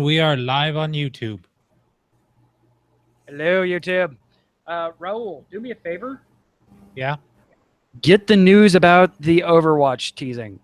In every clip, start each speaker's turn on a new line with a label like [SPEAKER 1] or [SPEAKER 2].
[SPEAKER 1] we are live on YouTube.
[SPEAKER 2] Hello, YouTube. Raul, do me a favor.
[SPEAKER 1] Yeah.
[SPEAKER 2] Get the news about the Overwatch teasing.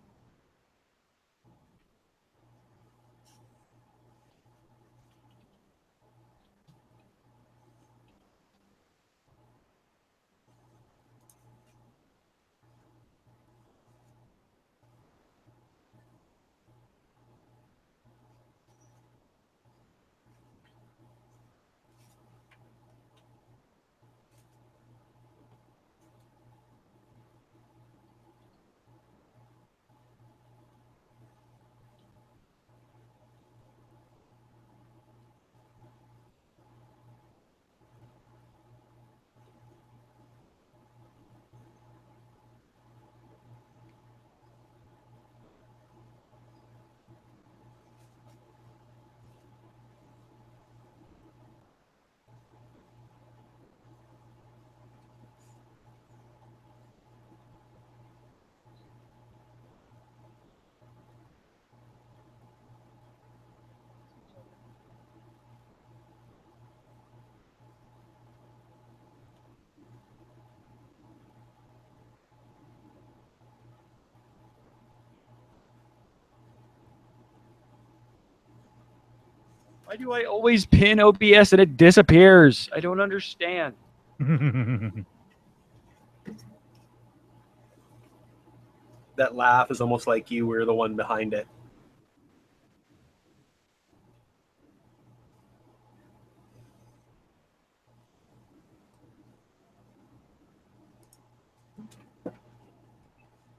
[SPEAKER 2] Why do I always pin OBS and it disappears? I don't understand.
[SPEAKER 3] That laugh is almost like you were the one behind it.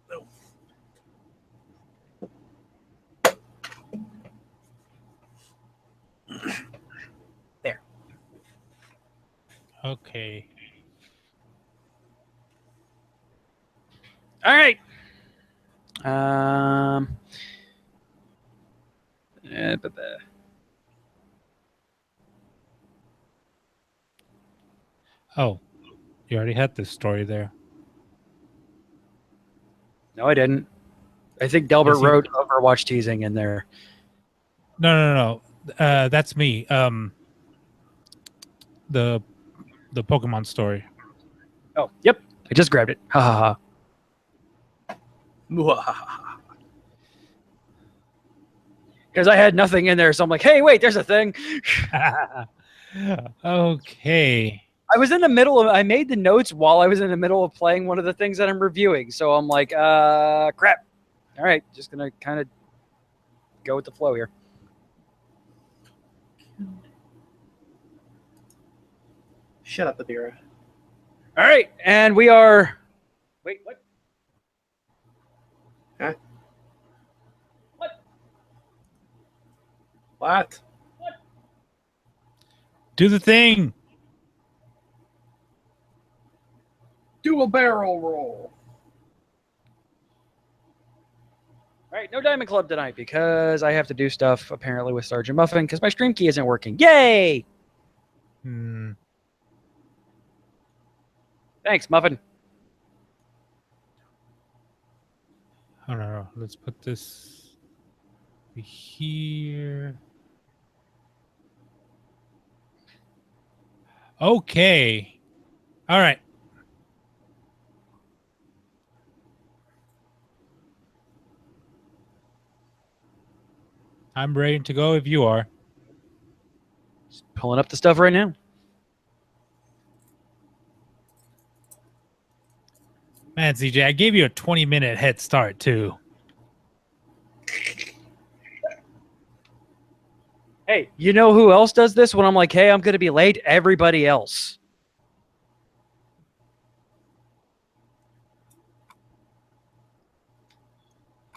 [SPEAKER 3] No. There.
[SPEAKER 1] Okay.
[SPEAKER 2] All right.
[SPEAKER 1] Oh, you already had this story there.
[SPEAKER 2] No, I didn't. I think Delbert wrote Overwatch teasing in there.
[SPEAKER 1] No. That's me. The Pokemon story.
[SPEAKER 2] Oh, yep. I just grabbed it. Ha ha ha. Because I had nothing in there, so I'm like, hey, wait, there's a thing.
[SPEAKER 1] Okay.
[SPEAKER 2] I was in the middle of, I made the notes while I was in the middle of playing one of the things that I'm reviewing. So I'm like, crap. All right, just going to kind of go with the flow here.
[SPEAKER 3] Shut up, Adira.
[SPEAKER 2] All right, and we are, wait, what?
[SPEAKER 3] Huh?
[SPEAKER 2] What?
[SPEAKER 3] What?
[SPEAKER 1] Do the thing.
[SPEAKER 3] Do a barrel roll.
[SPEAKER 2] All right, no Diamond Club tonight because I have to do stuff apparently with Sergeant Muffin because my stream key isn't working. Yay! Thanks, Muffin.
[SPEAKER 1] Oh, no. Let's put this here. Okay. All right. I'm ready to go if you are.
[SPEAKER 2] Just pulling up the stuff right now.
[SPEAKER 1] Man, CJ, I gave you a 20-minute head start, too.
[SPEAKER 2] Hey, you know who else does this when I'm like, hey, I'm going to be late? Everybody else.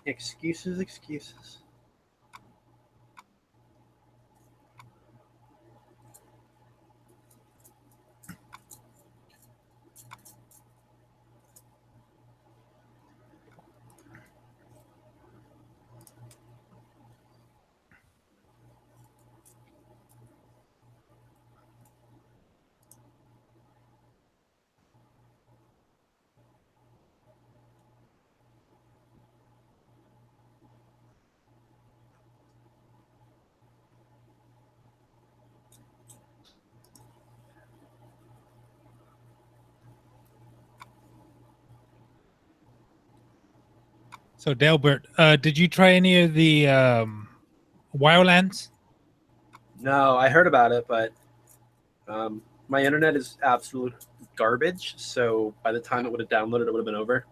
[SPEAKER 3] Excuses.
[SPEAKER 1] So Delbert, did you try any of the Wildlands?
[SPEAKER 3] No, I heard about it, but my internet is absolute garbage. So by the time it would have downloaded, it would have been over.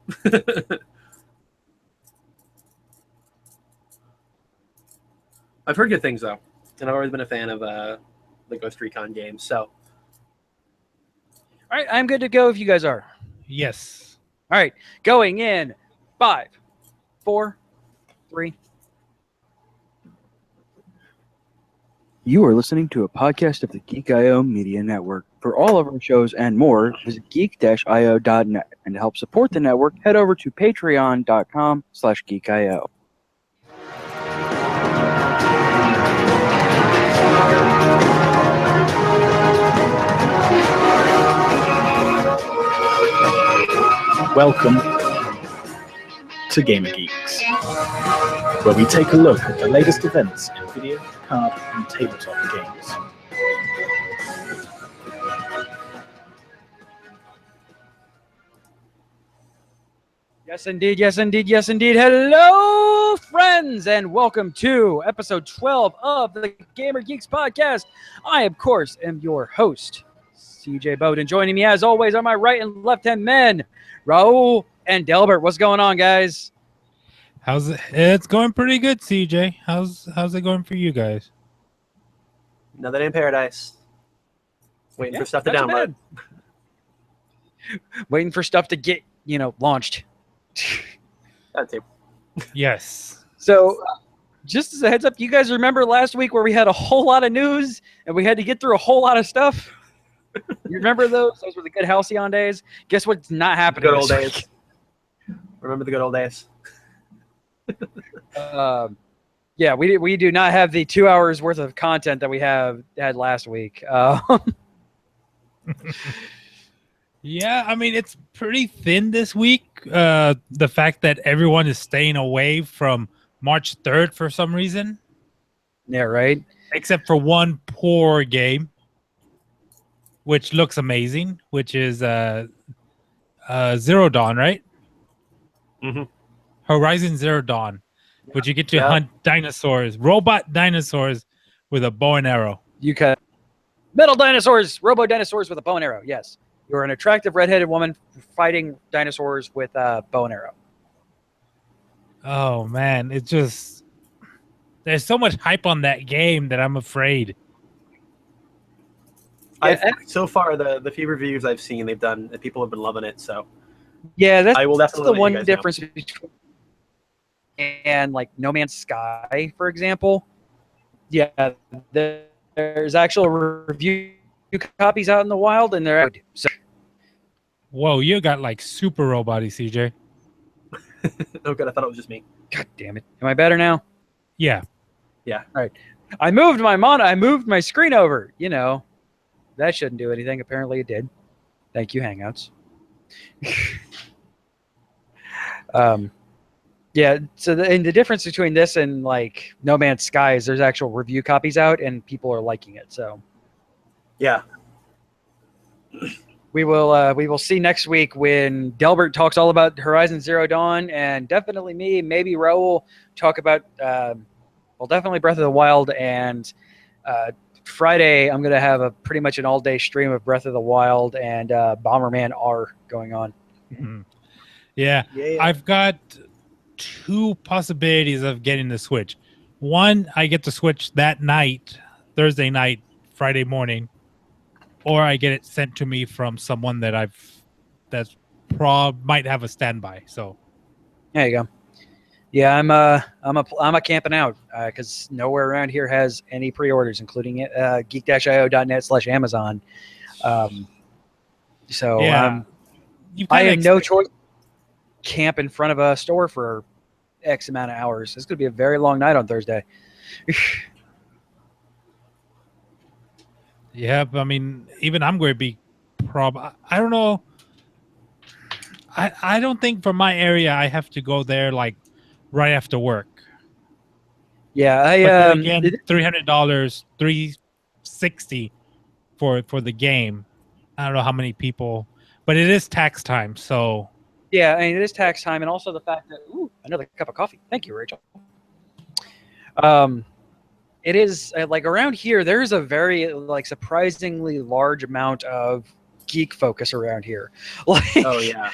[SPEAKER 3] I've heard good things though, and I've always been a fan of the Ghost Recon games. So,
[SPEAKER 2] All right, I'm good to go if you guys are.
[SPEAKER 1] Yes.
[SPEAKER 2] All right, going in 5, 4, 3. You are listening to a podcast of the Geek.io Media Network. For all of our shows and more, visit geek-io.net. And to help support the network, head over to patreon.com/geekio.
[SPEAKER 4] Welcome to Gamer Geeks, where we take a look at the latest events in video, card, and tabletop games.
[SPEAKER 2] Yes, indeed. Yes, indeed. Yes, indeed. Hello, friends, and welcome to episode 12 of the Gamer Geeks podcast. I, of course, am your host, CJ Bowden. Joining me, as always, are my right and left-hand men, Raul and Delbert. What's going on, guys?
[SPEAKER 1] How's it? It's going pretty good, CJ. How's it going for you guys?
[SPEAKER 3] another day in paradise. Waiting for stuff to
[SPEAKER 2] not too
[SPEAKER 3] download.
[SPEAKER 2] bad. Waiting for stuff to get, launched.
[SPEAKER 3] That's it.
[SPEAKER 1] Yes.
[SPEAKER 2] So, just as a heads up, you guys remember last week where we had a whole lot of news and we had to get through a whole lot of stuff? You remember those? Those were the good halcyon days. Guess what's not happening?
[SPEAKER 3] Good old
[SPEAKER 2] this
[SPEAKER 3] days.
[SPEAKER 2] week?
[SPEAKER 3] Remember the good old days.
[SPEAKER 2] Yeah, we do not have the 2 hours worth of content that we had last week.
[SPEAKER 1] Yeah, I mean, it's pretty thin this week. The fact that everyone is staying away from March 3rd for some reason,
[SPEAKER 2] Yeah, right.
[SPEAKER 1] except for one poor game, which looks amazing, which is Zero Dawn, right?
[SPEAKER 3] Mhm.
[SPEAKER 1] Horizon Zero Dawn, which you get to
[SPEAKER 3] Yeah.
[SPEAKER 1] hunt dinosaurs, robot dinosaurs with a bow and arrow.
[SPEAKER 2] You cut metal dinosaurs, robo dinosaurs with a bow and arrow. Yes, you're an attractive redheaded woman fighting dinosaurs with a bow and arrow.
[SPEAKER 1] Oh man, it's just there's so much hype on that game that I'm afraid.
[SPEAKER 3] So far, the few reviews I've seen, they've done, people have been loving it. So
[SPEAKER 2] Yeah, that's
[SPEAKER 3] I will definitely
[SPEAKER 2] the
[SPEAKER 3] let you
[SPEAKER 2] one
[SPEAKER 3] guys know.
[SPEAKER 2] difference between and like No Man's Sky, for example. Yeah, there's actual review copies out in the wild, and they're out. So
[SPEAKER 1] Whoa, you got like super robot-y, CJ.
[SPEAKER 3] oh, good. I thought it was just me.
[SPEAKER 2] God damn it! Am I better now?
[SPEAKER 1] Yeah.
[SPEAKER 2] I moved my screen over. That shouldn't do anything. Apparently, it did. Thank you, Hangouts. Yeah. So the difference between this and like No Man's Sky is there's actual review copies out and people are liking it. So
[SPEAKER 3] Yeah.
[SPEAKER 2] we will see next week when Delbert talks all about Horizon Zero Dawn, and definitely me, maybe Raul talk about definitely Breath of the Wild, and Friday I'm gonna have a pretty much an all-day stream of Breath of the Wild and Bomberman R going on.
[SPEAKER 1] Mhm. Yeah.
[SPEAKER 3] Yeah.
[SPEAKER 1] I've got two possibilities of getting the Switch. One, I get the Switch that night, Thursday night, Friday morning, or I get it sent to me from someone that might have a standby. So
[SPEAKER 2] There you go. Yeah, I'm a camping out because nowhere around here has any pre-orders, including geek-io.net/Amazon. So
[SPEAKER 1] yeah, you
[SPEAKER 2] I
[SPEAKER 1] kinda
[SPEAKER 2] have no
[SPEAKER 1] expect-
[SPEAKER 2] choice. Camp in front of a store for X amount of hours. It's going to be a very long night on Thursday.
[SPEAKER 1] Yeah, but I mean, even I'm going to be I don't know. I don't think for my area I have to go there like right after work.
[SPEAKER 2] Yeah,
[SPEAKER 1] But then again, $300, $360 for the game. I don't know how many people, but it is tax time, so
[SPEAKER 2] Yeah, I mean, it is tax time, and also the fact that another cup of coffee. Thank you, Rachel. It is like around here. There's a very like surprisingly large amount of geek focus around here. Like,
[SPEAKER 3] Oh yeah.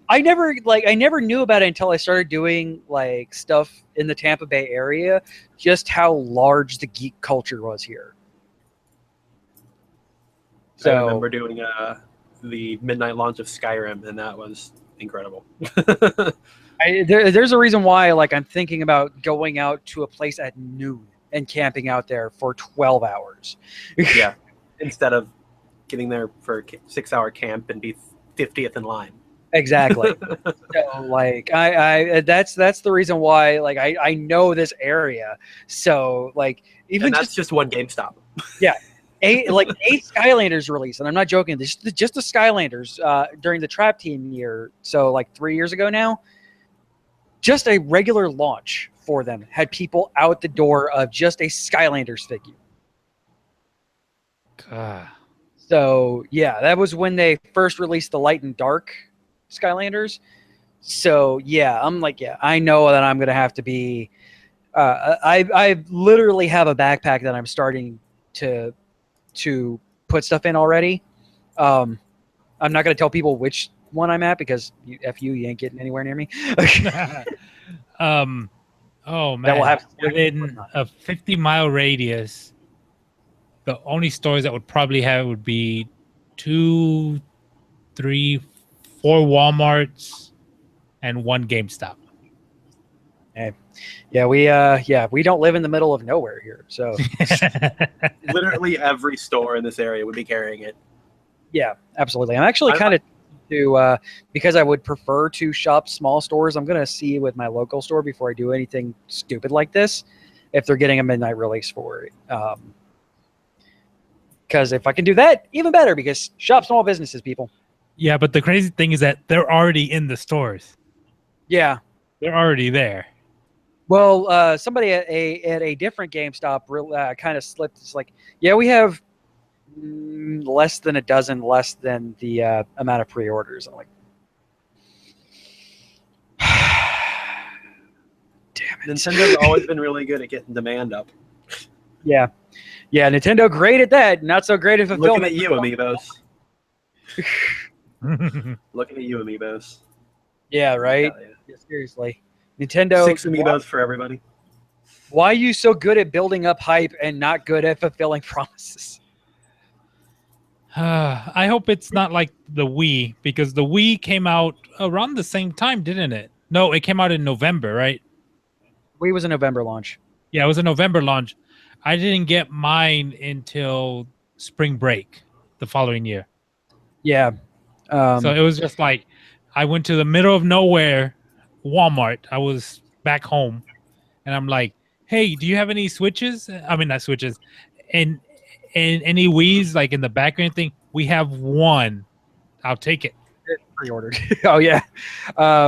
[SPEAKER 2] I never knew about it until I started doing like stuff in the Tampa Bay area. Just how large the geek culture was here.
[SPEAKER 3] I remember doing the midnight launch of Skyrim, and that was incredible.
[SPEAKER 2] There's a reason why like I'm thinking about going out to a place at noon and camping out there for 12 hours.
[SPEAKER 3] Yeah, instead of getting there for a 6-hour camp and be 50th in line.
[SPEAKER 2] Exactly. So like I that's the reason why like I know this area. So like even
[SPEAKER 3] and that's just one GameStop.
[SPEAKER 2] Yeah. eight Skylanders released, and I'm not joking. Just the Skylanders during the Trap Team year, so like 3 years ago now, just a regular launch for them had people out the door of just a Skylanders figure.
[SPEAKER 1] God.
[SPEAKER 2] So yeah, that was when they first released the Light and Dark Skylanders. So yeah, I'm like, yeah, I know that I'm gonna have to be. I literally have a backpack that I'm starting to put stuff in already. I'm not gonna tell people which one I'm at because you ain't getting anywhere near me.
[SPEAKER 1] Oh man,
[SPEAKER 2] That will have
[SPEAKER 1] within a 50-mile radius, the only stores that would probably have would be 2, 3, 4 Walmarts and 1 GameStop.
[SPEAKER 2] Yeah, we don't live in the middle of nowhere here, so
[SPEAKER 3] Literally every store in this area would be carrying it.
[SPEAKER 2] yeah, absolutely. I'm actually kind of to because I would prefer to shop small stores. I'm gonna see with my local store before I do anything stupid like this, if they're getting a midnight release for it. Because if I can do that, even better. Because shop small businesses, people.
[SPEAKER 1] Yeah, but the crazy thing is that they're already in the stores.
[SPEAKER 2] Yeah.
[SPEAKER 1] They're already there.
[SPEAKER 2] Well, somebody at a different GameStop kind of slipped. It's like, yeah, we have less than a dozen, less than the amount of pre-orders. I'm like, damn it.
[SPEAKER 3] Nintendo's always been really good at getting demand up.
[SPEAKER 2] Yeah, Nintendo great at that. Not so great at fulfillment.
[SPEAKER 3] Looking at you, Amiibos. Looking at you, Amiibos.
[SPEAKER 2] Yeah, right. Yeah, seriously, Nintendo.
[SPEAKER 3] 6 Amiibos for everybody.
[SPEAKER 2] Why are you so good at building up hype and not good at fulfilling promises?
[SPEAKER 1] I hope it's not like the Wii, because the Wii came out around the same time, didn't it? No, it came out in November, right?
[SPEAKER 2] Wii was a November launch.
[SPEAKER 1] Yeah, it was a November launch. I didn't get mine until spring break the following year.
[SPEAKER 2] Yeah.
[SPEAKER 1] So it was just like I went to the middle of nowhere, Walmart. I was back home, and I'm like, "Hey, do you have any Switches? I mean, not Switches, and any Wii's like in the back or anything? We have one. I'll take it."
[SPEAKER 2] Pre-ordered. Oh yeah.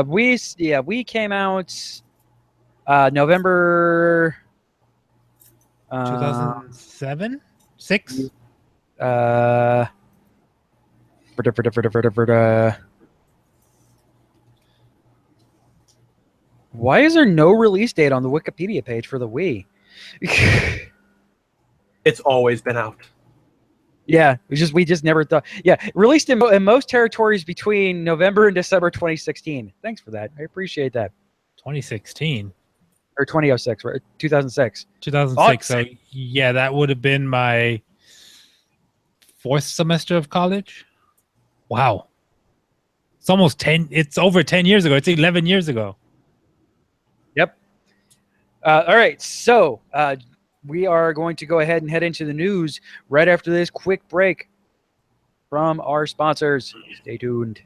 [SPEAKER 2] We came out November
[SPEAKER 1] 2007, 6.
[SPEAKER 2] Why is there no release date on the Wikipedia page for the Wii?
[SPEAKER 3] It's always been out.
[SPEAKER 2] Yeah, we just never thought. Yeah, released in most territories between November and December 2016. Thanks for that. I appreciate that.
[SPEAKER 1] 2016
[SPEAKER 2] or 2006, right? 2006.
[SPEAKER 1] 2006. So yeah, that would have been my 4th semester of college. Wow. It's almost 10. It's over 10 years ago. It's 11 years ago.
[SPEAKER 2] Yep. All right. So we are going to go ahead and head into the news right after this quick break from our sponsors. Stay tuned.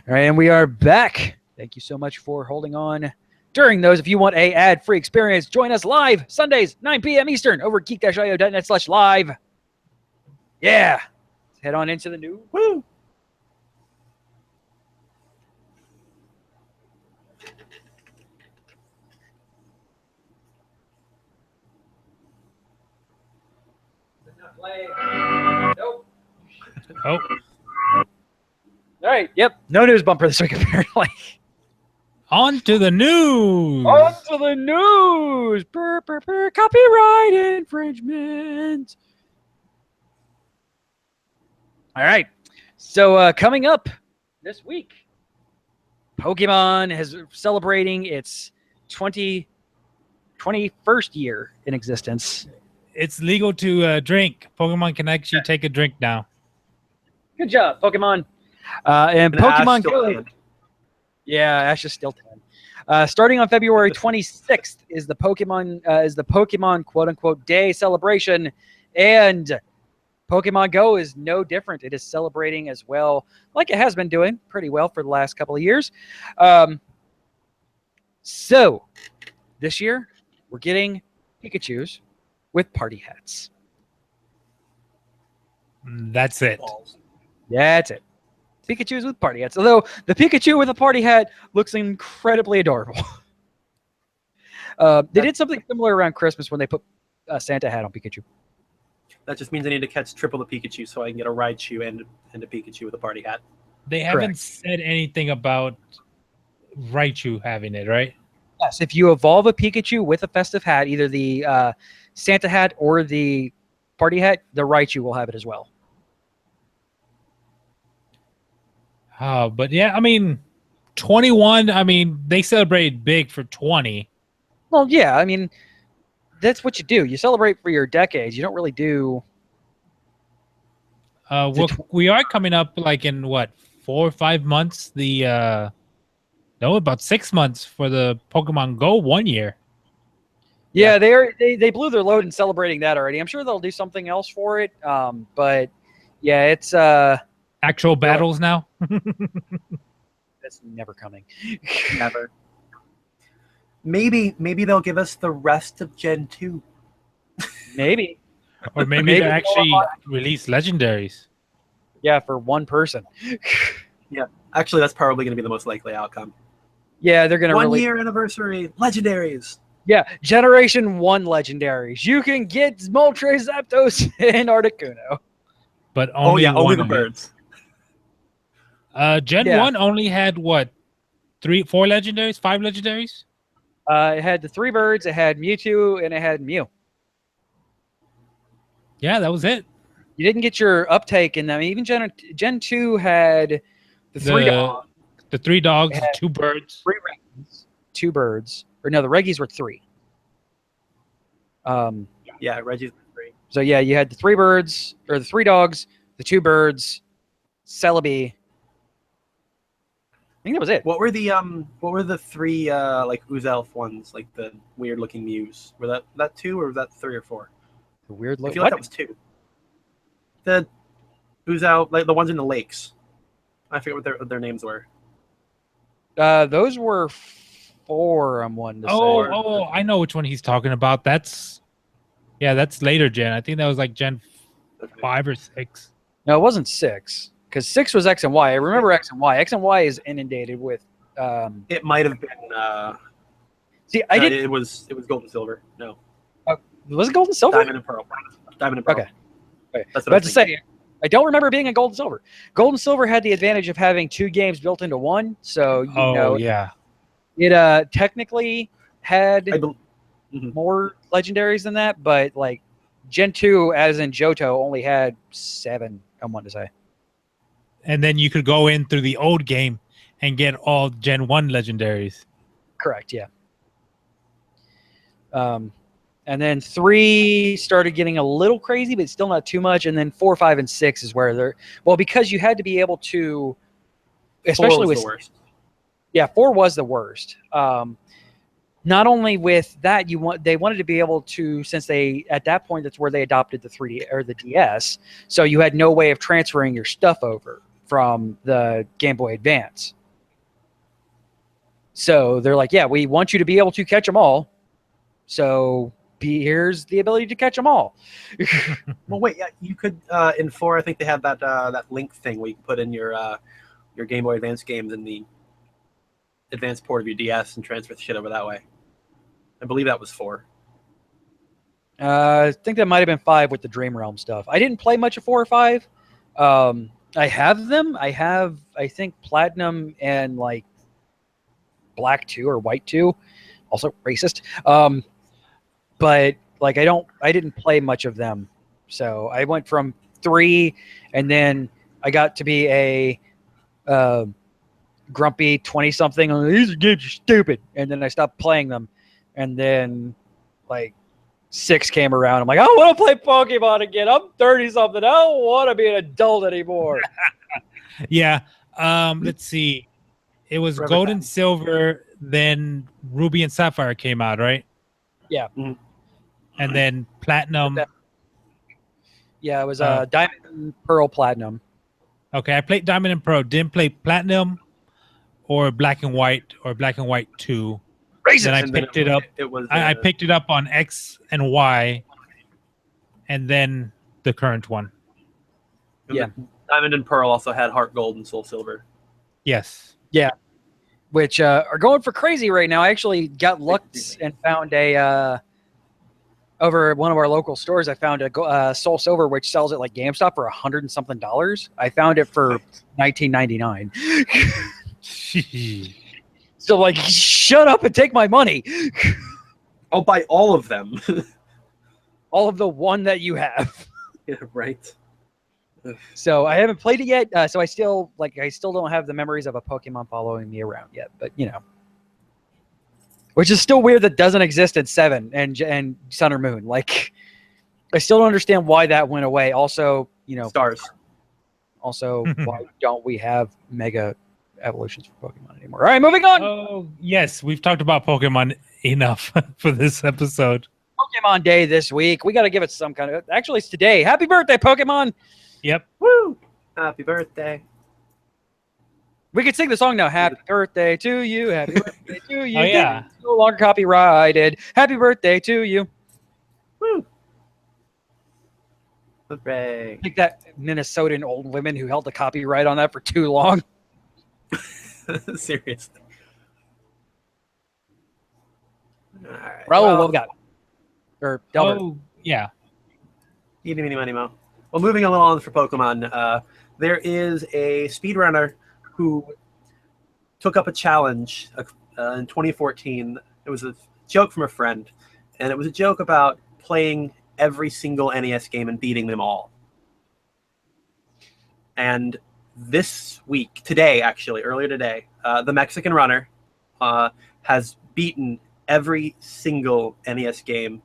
[SPEAKER 2] All right, and we are back. Thank you so much for holding on during those. If you want a ad-free experience, join us live Sundays, 9 p.m. Eastern over at geek-io.net/live. Yeah. Let's head on into the news. Woo! Not playing. Nope.
[SPEAKER 1] Oh,
[SPEAKER 2] All right. Yep. No news bumper this week, apparently.
[SPEAKER 1] on to the news.
[SPEAKER 2] On to the news. Burr, burr, burr. Copyright infringement. All right. So coming up this week, Pokemon is celebrating its 21st year in existence.
[SPEAKER 1] It's legal to drink. Pokemon can actually take a drink now.
[SPEAKER 2] Good job, Pokemon. And
[SPEAKER 3] And Ash
[SPEAKER 2] Pokemon
[SPEAKER 3] still
[SPEAKER 2] Go.
[SPEAKER 3] hasn't.
[SPEAKER 2] Yeah, Ash is still 10. Starting on February 26th is the Pokemon quote unquote day celebration, and Pokemon Go is no different. It is celebrating as well, like it has been doing pretty well for the last couple of years. So this year we're getting Pikachus with party hats.
[SPEAKER 1] That's it.
[SPEAKER 2] That's it. Pikachus with party hats. Although the Pikachu with a party hat looks incredibly adorable. They did something similar around Christmas when they put a Santa hat on Pikachu.
[SPEAKER 3] That just means I need to catch triple the Pikachu so I can get a Raichu and a Pikachu with a party hat.
[SPEAKER 1] They haven't
[SPEAKER 2] Correct.
[SPEAKER 1] said anything about Raichu having it, right?
[SPEAKER 2] Yes, if you evolve a Pikachu with a festive hat, either the Santa hat or the party hat, the Raichu will have it as well.
[SPEAKER 1] But yeah, I mean, 21. I mean, they celebrated big for 20.
[SPEAKER 2] Well, yeah, I mean, that's what you do. You celebrate for your decades. You don't really do.
[SPEAKER 1] We are coming up like in what 4 or 5 months. No, about 6 months for the Pokemon Go 1 year.
[SPEAKER 2] Yeah, they blew their load in celebrating that already. I'm sure they'll do something else for it. But yeah, it's
[SPEAKER 1] Actual battles now.
[SPEAKER 2] that's never coming.
[SPEAKER 3] Never. Maybe they'll give us the rest of Gen 2.
[SPEAKER 2] Maybe.
[SPEAKER 1] Or maybe
[SPEAKER 2] Maybe
[SPEAKER 1] they actually release legendaries.
[SPEAKER 2] Yeah, for one person.
[SPEAKER 3] Actually, that's probably going to be the most likely outcome.
[SPEAKER 2] Yeah, they're gonna
[SPEAKER 3] 1 year anniversary legendaries.
[SPEAKER 2] Yeah, Generation 1 legendaries. You can get Moltres, Zapdos, and Articuno.
[SPEAKER 1] But only
[SPEAKER 3] only
[SPEAKER 1] one
[SPEAKER 3] the
[SPEAKER 1] of it.
[SPEAKER 3] birds.
[SPEAKER 1] Gen
[SPEAKER 2] Yeah.
[SPEAKER 1] 1 only had what? 3, 4 legendaries? 5 legendaries?
[SPEAKER 2] It had the 3 birds, it had Mewtwo, and it had Mew.
[SPEAKER 1] Yeah, that was it.
[SPEAKER 2] You didn't get your uptake in them. Even Gen 2 had the 3 dogs,
[SPEAKER 1] The 3 dogs,
[SPEAKER 2] It had
[SPEAKER 1] 2 birds.
[SPEAKER 2] 3 Reggies, 2 birds. Or no, the Reggies were 3.
[SPEAKER 3] Yeah, Reggie's free.
[SPEAKER 2] So yeah, you had the 3 birds, or the 3 dogs, the 2 birds, Celebi. I think that was it.
[SPEAKER 3] What were the 3 like Oozelf ones, like the weird looking Mews? Were that 2 or was that 3 or 4?
[SPEAKER 2] The weird
[SPEAKER 3] I
[SPEAKER 2] look.
[SPEAKER 3] feel like that was 2. The Oozelf, like the ones in the lakes. I forget what their names were.
[SPEAKER 2] Those were 4. I'm one to say.
[SPEAKER 1] Oh, I know which one he's talking about. That's later gen. I think that was like Gen 5 or 6.
[SPEAKER 2] No, it wasn't 6 because 6 was X and Y. I remember X and Y. X and Y is inundated with.
[SPEAKER 3] It might have been.
[SPEAKER 2] See, I did.
[SPEAKER 3] It was gold and silver. No,
[SPEAKER 2] Was it gold and silver?
[SPEAKER 3] diamond and pearl. Diamond and pearl.
[SPEAKER 2] Okay. Okay.
[SPEAKER 3] That's what
[SPEAKER 2] But
[SPEAKER 3] I
[SPEAKER 2] to
[SPEAKER 3] was
[SPEAKER 2] say, I don't remember being a gold and silver. Gold and silver had the advantage of having 2 games built into one. So you know,
[SPEAKER 1] Yeah.
[SPEAKER 2] it technically had
[SPEAKER 3] Mhm.
[SPEAKER 2] more legendaries than that, but like Gen 2, as in Johto, only had 7. I'm one to say.
[SPEAKER 1] And then you could go in through the old game and get all Gen 1 legendaries.
[SPEAKER 2] Correct. Yeah. And then 3 started getting a little crazy, but still not too much. And then 4, 5, and 6 is where they're because you had to be able to, especially
[SPEAKER 3] 4 was
[SPEAKER 2] with
[SPEAKER 3] the worst.
[SPEAKER 2] Yeah, 4 was the worst. Not only with that, they wanted to be able to, since they at that point that's where they adopted the 3D or the DS, so you had no way of transferring your stuff over from the Game Boy Advance. So they're like, yeah, we want you to be able to catch them all. So here's the ability to catch them all.
[SPEAKER 3] Well, wait, yeah, you could in 4. I think they had that link thing where you can put in your Game Boy Advance games in the advanced port of your DS and transfer the shit over that way. I believe that was 4.
[SPEAKER 2] I think that might have been 5 with the Dream Realm stuff. I didn't play much of 4 or 5. I have them. I have, I think, Platinum and like Black 2 or White 2. Also racist. But like I didn't play much of them. So I went from 3, and then I got to be a grumpy 20-something. These games are stupid. And then I stopped playing them. And then like 6 came around. I'm like, I don't want to play Pokemon again. I'm 30-something. I don't want to be an adult anymore.
[SPEAKER 1] Yeah. Let's see. It was
[SPEAKER 3] Forever
[SPEAKER 1] Gold
[SPEAKER 3] time.
[SPEAKER 1] and Silver, then Ruby and Sapphire came out, right?
[SPEAKER 2] Yeah.
[SPEAKER 3] Mhm.
[SPEAKER 1] And then Platinum.
[SPEAKER 2] Yeah, it was Diamond, Pearl, Platinum.
[SPEAKER 1] Okay, I played Diamond and Pearl. Didn't play Platinum or Black and White or Black and White 2. Then I
[SPEAKER 3] And then
[SPEAKER 1] picked it up.
[SPEAKER 3] It was.
[SPEAKER 1] I picked it up on X and Y, and then the current one.
[SPEAKER 2] Yeah.
[SPEAKER 3] Diamond and Pearl also had Heart Gold and Soul Silver.
[SPEAKER 1] Yes.
[SPEAKER 2] Which are going for crazy right now. I actually got lucked and found a over at one of our local stores. I found a Soul Silver, which sells at like GameStop for $100 and something. I found it for $19.99. So like, shut up and take my money.
[SPEAKER 3] I'll buy all of them.
[SPEAKER 2] All of the one that you have.
[SPEAKER 3] Yeah, right.
[SPEAKER 2] So I haven't played it yet. So I still don't have the memories of a Pokemon following me around yet. But you know, which is still weird that doesn't exist in 7 and Sun or Moon. Like, I still don't understand why that went away. Also, you know,
[SPEAKER 3] Stars.
[SPEAKER 2] also why don't we have Mega Evolutions for Pokemon anymore? All right, moving on.
[SPEAKER 1] Oh, yes. We've talked about Pokemon enough for this episode.
[SPEAKER 2] Pokemon Day this week. We got to give it some kind of. Actually, it's today. Happy birthday, Pokemon!
[SPEAKER 1] Yep.
[SPEAKER 3] Woo! Happy birthday.
[SPEAKER 2] We can sing the song now. Happy birthday to you. Happy birthday to you.
[SPEAKER 1] Oh, yeah.
[SPEAKER 2] No longer copyrighted. Happy birthday to you.
[SPEAKER 3] Woo! Hooray.
[SPEAKER 2] Like that Minnesotan old women who held the copyright on that for too long.
[SPEAKER 3] Seriously. All right.
[SPEAKER 2] Raul, what we got? Or Delbert.
[SPEAKER 1] Oh, yeah.
[SPEAKER 3] Eeny, meeny, miny, mo. Well, moving along for Pokemon, there is a speedrunner who took up a challenge in 2014. It was a joke from a friend, and it was a joke about playing every single NES game and beating them all. And this week, today actually, earlier today, the Mexican runner has beaten every single NES game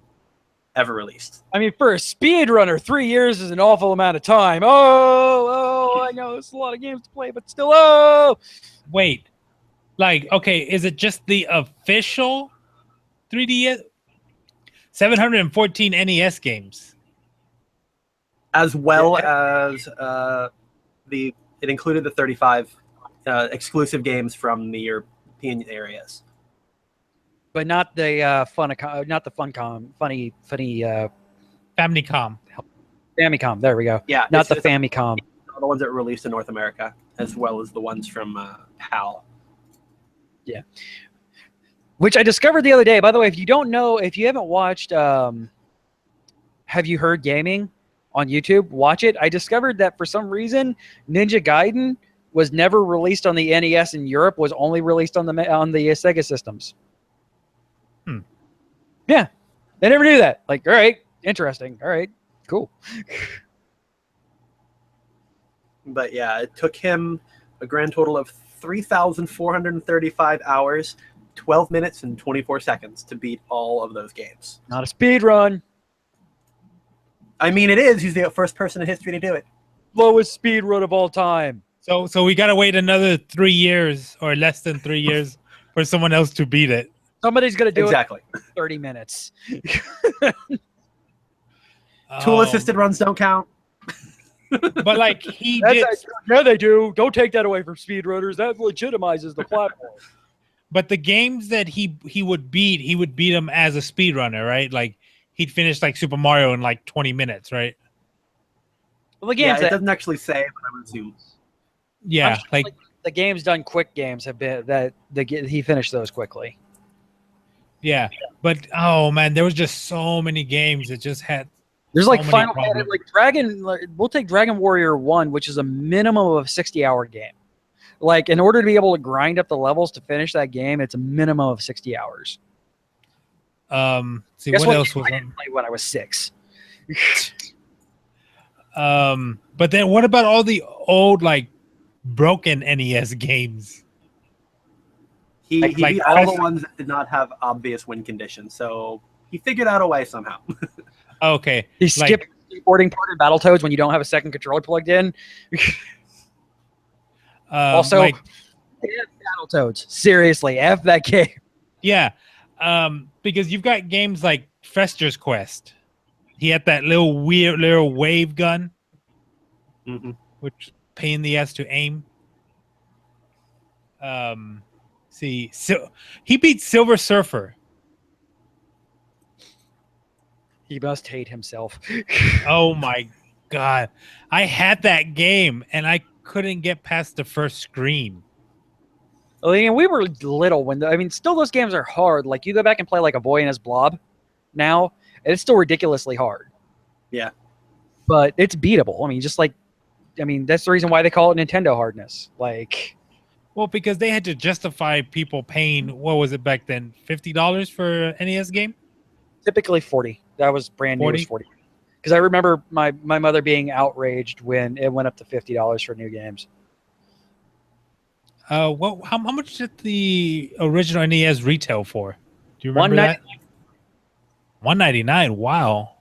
[SPEAKER 3] ever released.
[SPEAKER 2] I mean, for a speedrunner, 3 years is an awful amount of time. Oh, I know it's a lot of games to play, but still,
[SPEAKER 1] Wait. Like, okay, is it just the official 3DS? 714 NES games.
[SPEAKER 3] As well as it included the 35 exclusive games from the European areas.
[SPEAKER 2] but not the funny
[SPEAKER 1] Famicom.
[SPEAKER 2] Famicom. There we go.
[SPEAKER 3] Yeah,
[SPEAKER 2] Not
[SPEAKER 3] it's
[SPEAKER 2] the Famicom.
[SPEAKER 3] the ones that were released in North America, as well as the ones from PAL.
[SPEAKER 2] Which I discovered the other day. By the way, if you don't know, if you haven't watched Have You Heard Gaming on YouTube, watch it. I discovered that for some reason, Ninja Gaiden was never released on the NES in Europe, was only released on the Sega systems. Yeah. They never knew that. Like, all right, interesting. All right, cool.
[SPEAKER 3] But yeah, it took him a grand total of 3,435 hours, 12 minutes, and 24 seconds to beat all of those games.
[SPEAKER 2] Not a speed run.
[SPEAKER 3] I mean, it is. He's the first person in history to do it.
[SPEAKER 2] Lowest speed run of all time.
[SPEAKER 1] So we gotta wait another 3 years or less than 3 years for someone else to beat it.
[SPEAKER 2] Somebody's going to do
[SPEAKER 3] Exactly.
[SPEAKER 2] it in 30 minutes.
[SPEAKER 3] Tool-assisted runs don't count.
[SPEAKER 1] But like he
[SPEAKER 2] That's
[SPEAKER 1] did,
[SPEAKER 2] yeah, they do. Don't take that away from speedrunners. That legitimizes the platform.
[SPEAKER 1] but the games that he would beat them as a speedrunner, right? Like he'd finish like Super Mario in like 20 minutes, right?
[SPEAKER 2] Well, the
[SPEAKER 3] Yeah,
[SPEAKER 2] games
[SPEAKER 3] it
[SPEAKER 2] that
[SPEAKER 3] doesn't actually say, but I would assume.
[SPEAKER 1] Yeah,
[SPEAKER 2] I'm sure,
[SPEAKER 1] like
[SPEAKER 2] the games done quick games have been that he finished those quickly.
[SPEAKER 1] Yeah, but oh man, there was just so many games that just had.
[SPEAKER 2] There's
[SPEAKER 1] so
[SPEAKER 2] like
[SPEAKER 1] many
[SPEAKER 2] Final
[SPEAKER 1] problems.
[SPEAKER 2] Fantasy, we'll take Dragon Warrior 1, which is a minimum of a 60-hour game. Like, in order to be able to grind up the levels to finish that game, it's a minimum of 60 hours.
[SPEAKER 1] See
[SPEAKER 2] Guess
[SPEAKER 1] what
[SPEAKER 2] what
[SPEAKER 1] else
[SPEAKER 2] game
[SPEAKER 1] was
[SPEAKER 2] I
[SPEAKER 1] on?
[SPEAKER 2] didn't play when I was 6?
[SPEAKER 1] But then what about all the old like broken NES games?
[SPEAKER 3] He
[SPEAKER 1] Like
[SPEAKER 3] beat all the
[SPEAKER 1] Fest-
[SPEAKER 3] ones that did not have obvious win conditions, so he figured out a way somehow.
[SPEAKER 1] Okay,
[SPEAKER 2] He
[SPEAKER 1] like,
[SPEAKER 2] skipped the skateboarding part in Battletoads when you don't have a second controller plugged in. Also,
[SPEAKER 1] like
[SPEAKER 2] F Battletoads. Seriously, F that game.
[SPEAKER 1] yeah, because you've got games like Fester's Quest. He had that little weird little wave gun,
[SPEAKER 3] hmm
[SPEAKER 1] which pain in the ass to aim. See, so he beat Silver Surfer.
[SPEAKER 2] He must hate himself.
[SPEAKER 1] Oh my god, I had that game and I couldn't get past the first screen.
[SPEAKER 2] I mean, we were little when still those games are hard. Like, you go back and play like A Boy and His Blob now, and it's still ridiculously hard.
[SPEAKER 3] Yeah.
[SPEAKER 2] But it's beatable. That's the reason why they call it Nintendo hardness. Like,
[SPEAKER 1] Well, because they had to justify people paying, what was it back then, $50 for an NES game?
[SPEAKER 2] typically 40. That was brand new.
[SPEAKER 1] 40?
[SPEAKER 2] Was 40. Because I remember my mother being outraged when it went up to $50 for new games.
[SPEAKER 1] How much did the original NES retail for? Do you remember that? $199. Wow.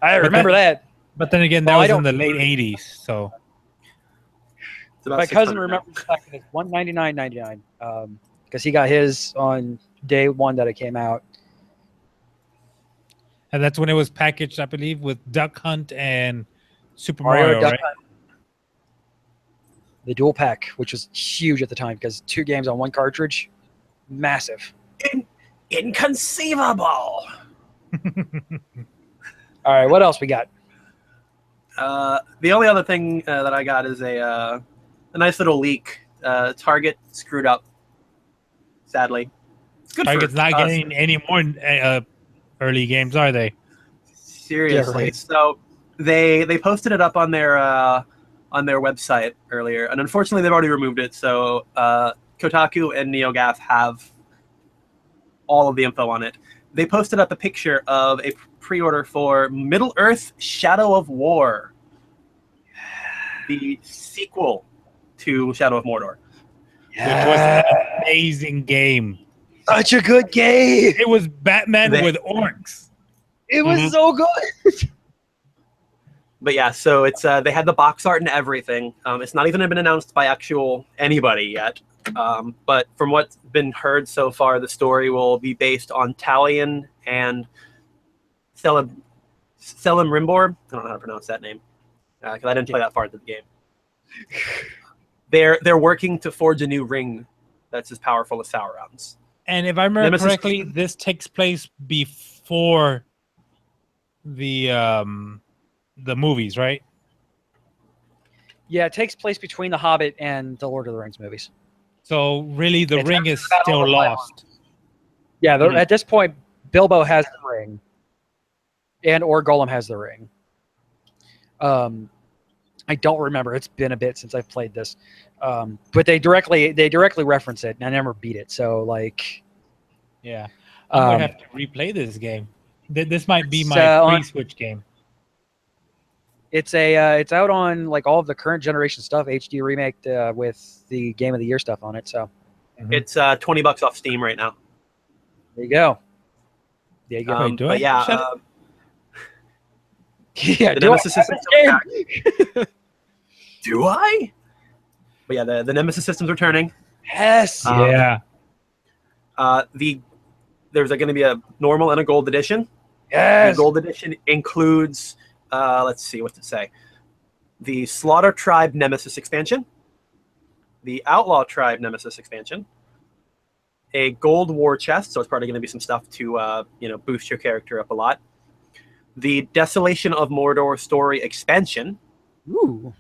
[SPEAKER 2] I remember that.
[SPEAKER 1] But then again, that
[SPEAKER 2] Well, I
[SPEAKER 1] was in
[SPEAKER 2] don't-
[SPEAKER 1] the late 80s. So
[SPEAKER 3] It's about
[SPEAKER 2] My cousin
[SPEAKER 3] 600 now.
[SPEAKER 2] remembers the fact that it's $199.99 because he got his on day one that it came out.
[SPEAKER 1] and that's when it was packaged, I believe, with Duck Hunt and Super
[SPEAKER 2] Mario
[SPEAKER 1] Mario,
[SPEAKER 2] Duck
[SPEAKER 1] right?
[SPEAKER 2] Hunt. The dual pack, which was huge at the time because 2 games on 1 cartridge, massive.
[SPEAKER 3] Inconceivable.
[SPEAKER 2] All right, what else we got?
[SPEAKER 3] The only other thing that I got is a nice little leak. Target screwed up. Sadly, it's good.
[SPEAKER 1] Target's
[SPEAKER 3] for
[SPEAKER 1] not
[SPEAKER 3] us.
[SPEAKER 1] getting any more early games, are they?
[SPEAKER 3] Seriously.
[SPEAKER 2] Yeah, right.
[SPEAKER 3] So they posted it up on their website earlier, and unfortunately they've already removed it. So Kotaku and NeoGAF have all of the info on it. They posted up a picture of a pre-order for Middle-earth: Shadow of War, the sequel to Shadow of Mordor.
[SPEAKER 1] Which was an amazing game.
[SPEAKER 2] Such a good game.
[SPEAKER 1] It was Batman
[SPEAKER 3] They-
[SPEAKER 1] with orcs.
[SPEAKER 2] It was
[SPEAKER 3] Mhm.
[SPEAKER 2] so good.
[SPEAKER 3] But yeah, so it's they had the box art and everything. It's not even been announced by actual anybody yet. But from what's been heard so far, the story will be based on Talion and Selim Rimbor. I don't know how to pronounce that name because I didn't play that far into the game. They're working to forge a new ring that's as powerful as Sauron's.
[SPEAKER 1] And if I remember
[SPEAKER 3] Nemesis-
[SPEAKER 1] correctly, this takes place before the movies, right?
[SPEAKER 2] Yeah, it takes place between The Hobbit and the Lord of the Rings movies.
[SPEAKER 1] So really, the
[SPEAKER 2] It's
[SPEAKER 1] ring is
[SPEAKER 2] about all
[SPEAKER 1] still
[SPEAKER 2] the
[SPEAKER 1] lost.
[SPEAKER 2] Yeah,
[SPEAKER 3] Mhm.
[SPEAKER 2] at this point, Bilbo has the ring, and or Gollum has the ring. I don't remember. It's been a bit since I've played this, but they directly reference it, and I never beat it. So like,
[SPEAKER 1] Yeah, I'm
[SPEAKER 2] um,
[SPEAKER 1] gonna have to replay this game. This might be
[SPEAKER 2] It's,
[SPEAKER 1] my
[SPEAKER 2] on-
[SPEAKER 1] pre-Switch game.
[SPEAKER 2] it's out on like all of the current generation stuff, HD remake with the Game of the Year stuff on it. So
[SPEAKER 3] It's $20 off Steam right now.
[SPEAKER 2] there you go. There you go.
[SPEAKER 1] Wait, do I
[SPEAKER 3] But yeah,
[SPEAKER 1] shut it?
[SPEAKER 2] Yeah,
[SPEAKER 3] the
[SPEAKER 2] do I
[SPEAKER 3] Nemesis
[SPEAKER 2] have
[SPEAKER 3] systems
[SPEAKER 2] this
[SPEAKER 3] are
[SPEAKER 2] game?
[SPEAKER 3] back. Do I? But yeah, the Nemesis systems are turning.
[SPEAKER 2] Yes.
[SPEAKER 1] Yeah,
[SPEAKER 3] There's going to be a normal and a gold edition.
[SPEAKER 2] Yes.
[SPEAKER 3] The gold edition includes, let's see what to say, the Slaughter Tribe Nemesis expansion, the Outlaw Tribe Nemesis expansion, a gold war chest, so it's probably going to be some stuff to boost your character up a lot, the Desolation of Mordor story expansion,
[SPEAKER 2] Ooh,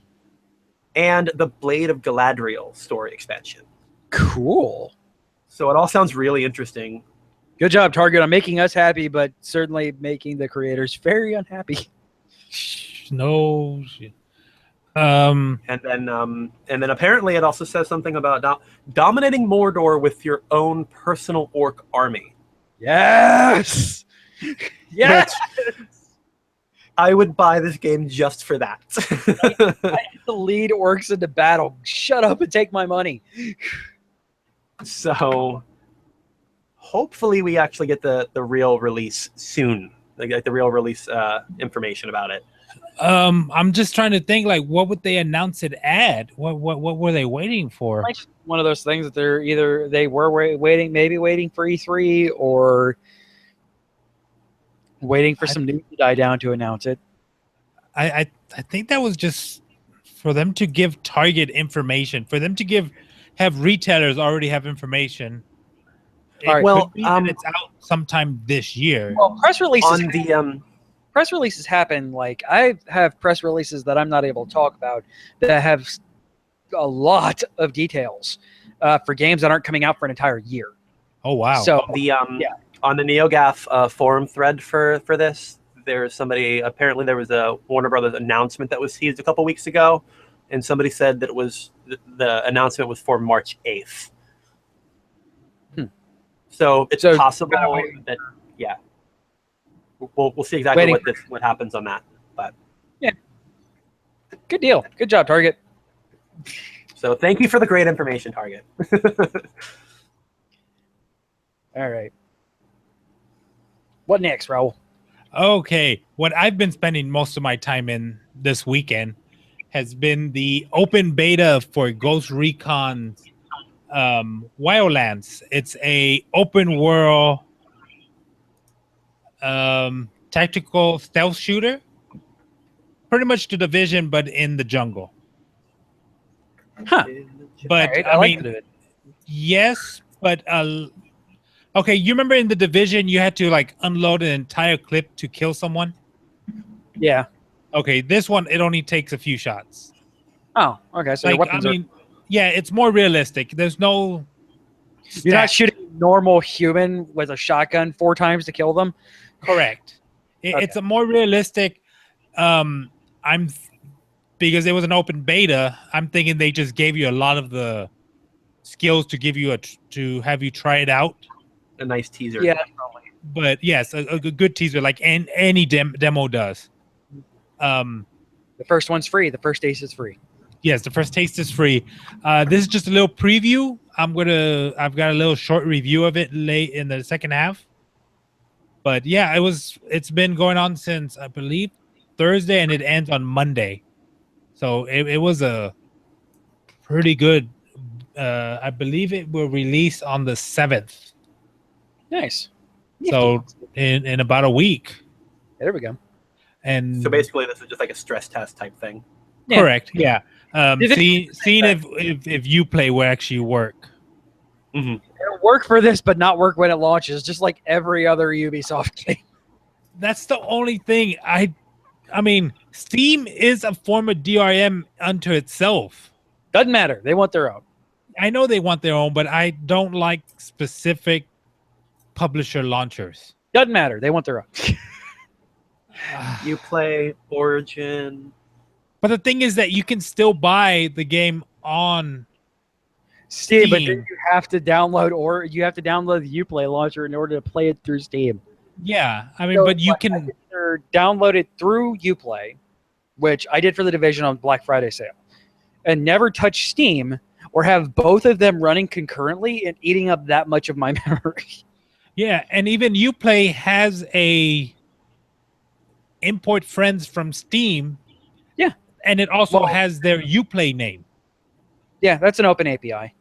[SPEAKER 3] and the Blade of Galadriel story expansion.
[SPEAKER 2] cool.
[SPEAKER 3] So it all sounds really interesting.
[SPEAKER 2] Good job, Target, on making us happy, but certainly making the creators very unhappy.
[SPEAKER 1] No shit.
[SPEAKER 3] And then apparently it also says something about dominating Mordor with your own personal orc army.
[SPEAKER 2] Yes! Yes!
[SPEAKER 3] I would buy this game just for that.
[SPEAKER 2] I get to lead orcs into battle. Shut up and take my money.
[SPEAKER 3] So hopefully we actually get the real release soon. Like the real release information about it.
[SPEAKER 1] I'm just trying to think, like, what would they announce it at? What were they waiting for?
[SPEAKER 2] Like one of those things that they were waiting for E3 or waiting for some news to die down to announce it.
[SPEAKER 1] I think that was just for them to give Target information, for them to have retailers already have information.
[SPEAKER 2] All right.
[SPEAKER 3] Well,
[SPEAKER 1] it's out sometime this year.
[SPEAKER 2] Well, press releases
[SPEAKER 3] on the
[SPEAKER 2] press releases happen. Like I have press releases that I'm not able to talk about that have a lot of details for games that aren't coming out for an entire year.
[SPEAKER 1] Oh wow!
[SPEAKER 2] So
[SPEAKER 3] on the NeoGAF forum thread for this, there's somebody. Apparently, there was a Warner Brothers announcement that was teased a couple weeks ago, and somebody said that it was the announcement was for March 8th. So it's possible that we'll see exactly what happens on that. But
[SPEAKER 2] yeah, good deal. Good job, Target.
[SPEAKER 3] So thank you for the great information, Target.
[SPEAKER 2] All right. What next, Raul?
[SPEAKER 1] Okay, what I've been spending most of my time in this weekend has been the open beta for Ghost Recon Wildlands. It's a open world tactical stealth shooter, pretty much The Division, but in the jungle.
[SPEAKER 2] Huh?
[SPEAKER 1] But
[SPEAKER 2] right,
[SPEAKER 1] I mean, yes, but okay. You remember in The Division, you had to like unload an entire clip to kill someone.
[SPEAKER 2] Yeah.
[SPEAKER 1] Okay, this one it only takes a few shots.
[SPEAKER 2] Oh, okay. So your weapons
[SPEAKER 1] yeah, it's more realistic. There's no.
[SPEAKER 2] You're not shooting a normal human with a shotgun 4 times to kill them.
[SPEAKER 1] Correct. It's a more realistic. Because it was an open beta. I'm thinking they just gave you a lot of the skills to give you to have you try it out.
[SPEAKER 3] A nice teaser.
[SPEAKER 2] Yeah.
[SPEAKER 1] But yes, a good teaser like any demo does.
[SPEAKER 2] The first one's free. The first taste is free.
[SPEAKER 1] Yes, the first taste is free. This is just a little preview. I've got a little short review of it late in the second half. But yeah, it's been going on since I believe Thursday, and it ends on Monday. So it was a pretty good. I believe it will release on the 7th.
[SPEAKER 2] Nice.
[SPEAKER 1] So in about a week.
[SPEAKER 2] There we go.
[SPEAKER 3] And so basically, this is just like a stress test type thing.
[SPEAKER 1] Yeah. Correct. Yeah. Seeing if Uplay will actually work.
[SPEAKER 2] Mm-hmm. It'll work for this, but not work when it launches, just like every other Ubisoft game.
[SPEAKER 1] That's the only thing. I mean, Steam is a form of DRM unto itself.
[SPEAKER 2] Doesn't matter. They want their own.
[SPEAKER 1] I know they want their own, but I don't like specific publisher launchers.
[SPEAKER 2] Doesn't matter. They want their own.
[SPEAKER 3] Uplay, Origin.
[SPEAKER 1] But the thing is that you can still buy the game on Steam,
[SPEAKER 2] but then you have to download the Uplay launcher in order to play it through Steam.
[SPEAKER 1] Yeah, I mean, but you can
[SPEAKER 2] either download it through Uplay, which I did for The Division on Black Friday sale, and never touch Steam, or have both of them running concurrently and eating up that much of my memory.
[SPEAKER 1] Yeah, and even Uplay has a import friends from Steam.
[SPEAKER 2] Yeah.
[SPEAKER 1] And it also has their Uplay name.
[SPEAKER 2] Yeah, that's an open API.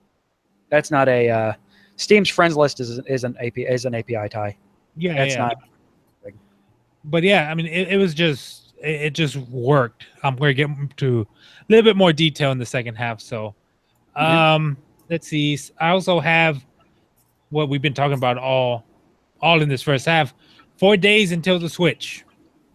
[SPEAKER 2] That's not a Steam's friends list is an API tie.
[SPEAKER 1] Yeah,
[SPEAKER 2] that's not.
[SPEAKER 1] But yeah, I mean, it just worked. I'm going to get to a little bit more detail in the second half. So, let's see. I also have what we've been talking about all in this first half. 4 days until the Switch.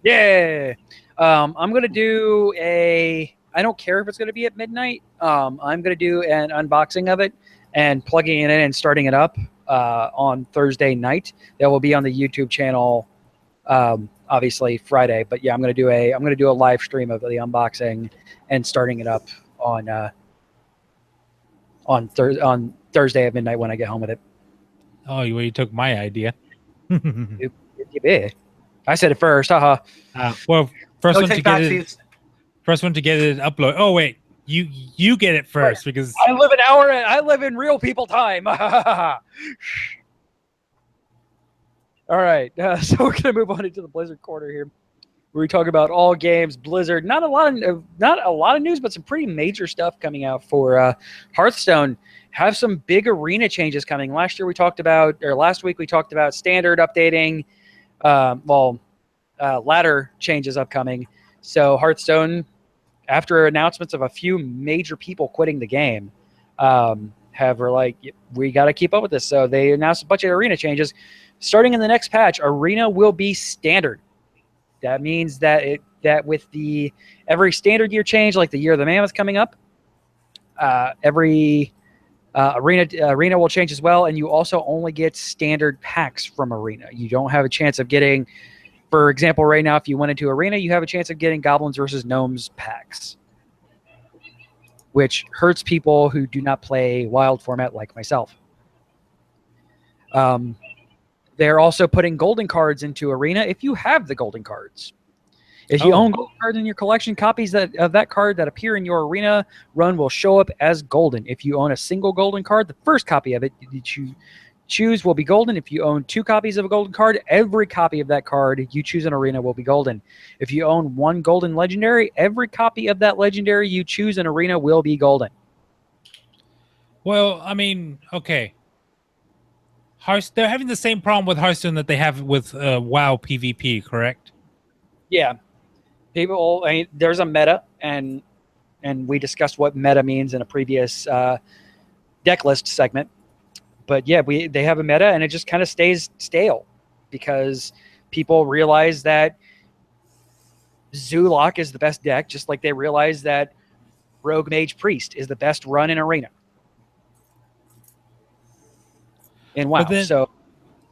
[SPEAKER 2] Yeah. I'm going to do I don't care if it's going to be at midnight. I'm going to do an unboxing of it and plugging it in and starting it up on Thursday night. That will be on the YouTube channel, obviously Friday. But yeah, I'm gonna do a live stream of the unboxing and starting it up on Thursday at midnight when I get home with it.
[SPEAKER 1] Oh, well, you took my idea.
[SPEAKER 2] I said it first. Haha.
[SPEAKER 1] Well, first
[SPEAKER 3] Go
[SPEAKER 1] one to
[SPEAKER 3] take
[SPEAKER 1] get
[SPEAKER 3] backsies.
[SPEAKER 1] it. First one to get it upload. Oh wait, you get it first because
[SPEAKER 2] I live an hour. I live in real people time. All right, so we're gonna move on into the Blizzard corner here, where we talk about all games Blizzard. Not a lot of news, but some pretty major stuff coming out for Hearthstone. Have some big arena changes coming. Last week we talked about standard updating. Ladder changes upcoming. So Hearthstone, after announcements of a few major people quitting the game, were like, we got to keep up with this. So they announced a bunch of arena changes. Starting in the next patch, arena will be standard. That means that with every standard year change, like the Year of the Mammoth coming up, every arena will change as well, and you also only get standard packs from arena. You don't have a chance of getting, for example, right now, if you went into arena, you have a chance of getting goblins versus gnomes packs, which hurts people who do not play wild format like myself. They're also putting golden cards into arena if you have the golden cards. If you own golden cards in your collection, copies of that card that appear in your arena run will show up as golden. If you own a single golden card, the first copy of it you choose will be golden. If you own 2 copies of a golden card, every copy of that card you choose in arena will be golden. If you own 1 golden legendary, every copy of that legendary you choose in arena will be golden.
[SPEAKER 1] well, I mean, okay. They're having the same problem with Hearthstone that they have with WoW PvP, correct?
[SPEAKER 2] Yeah. There's a meta, and we discussed what meta means in a previous deck list segment. But yeah, they have a meta, and it just kind of stays stale because people realize that Zulok is the best deck, just like they realize that Rogue Mage Priest is the best run in arena. And wow,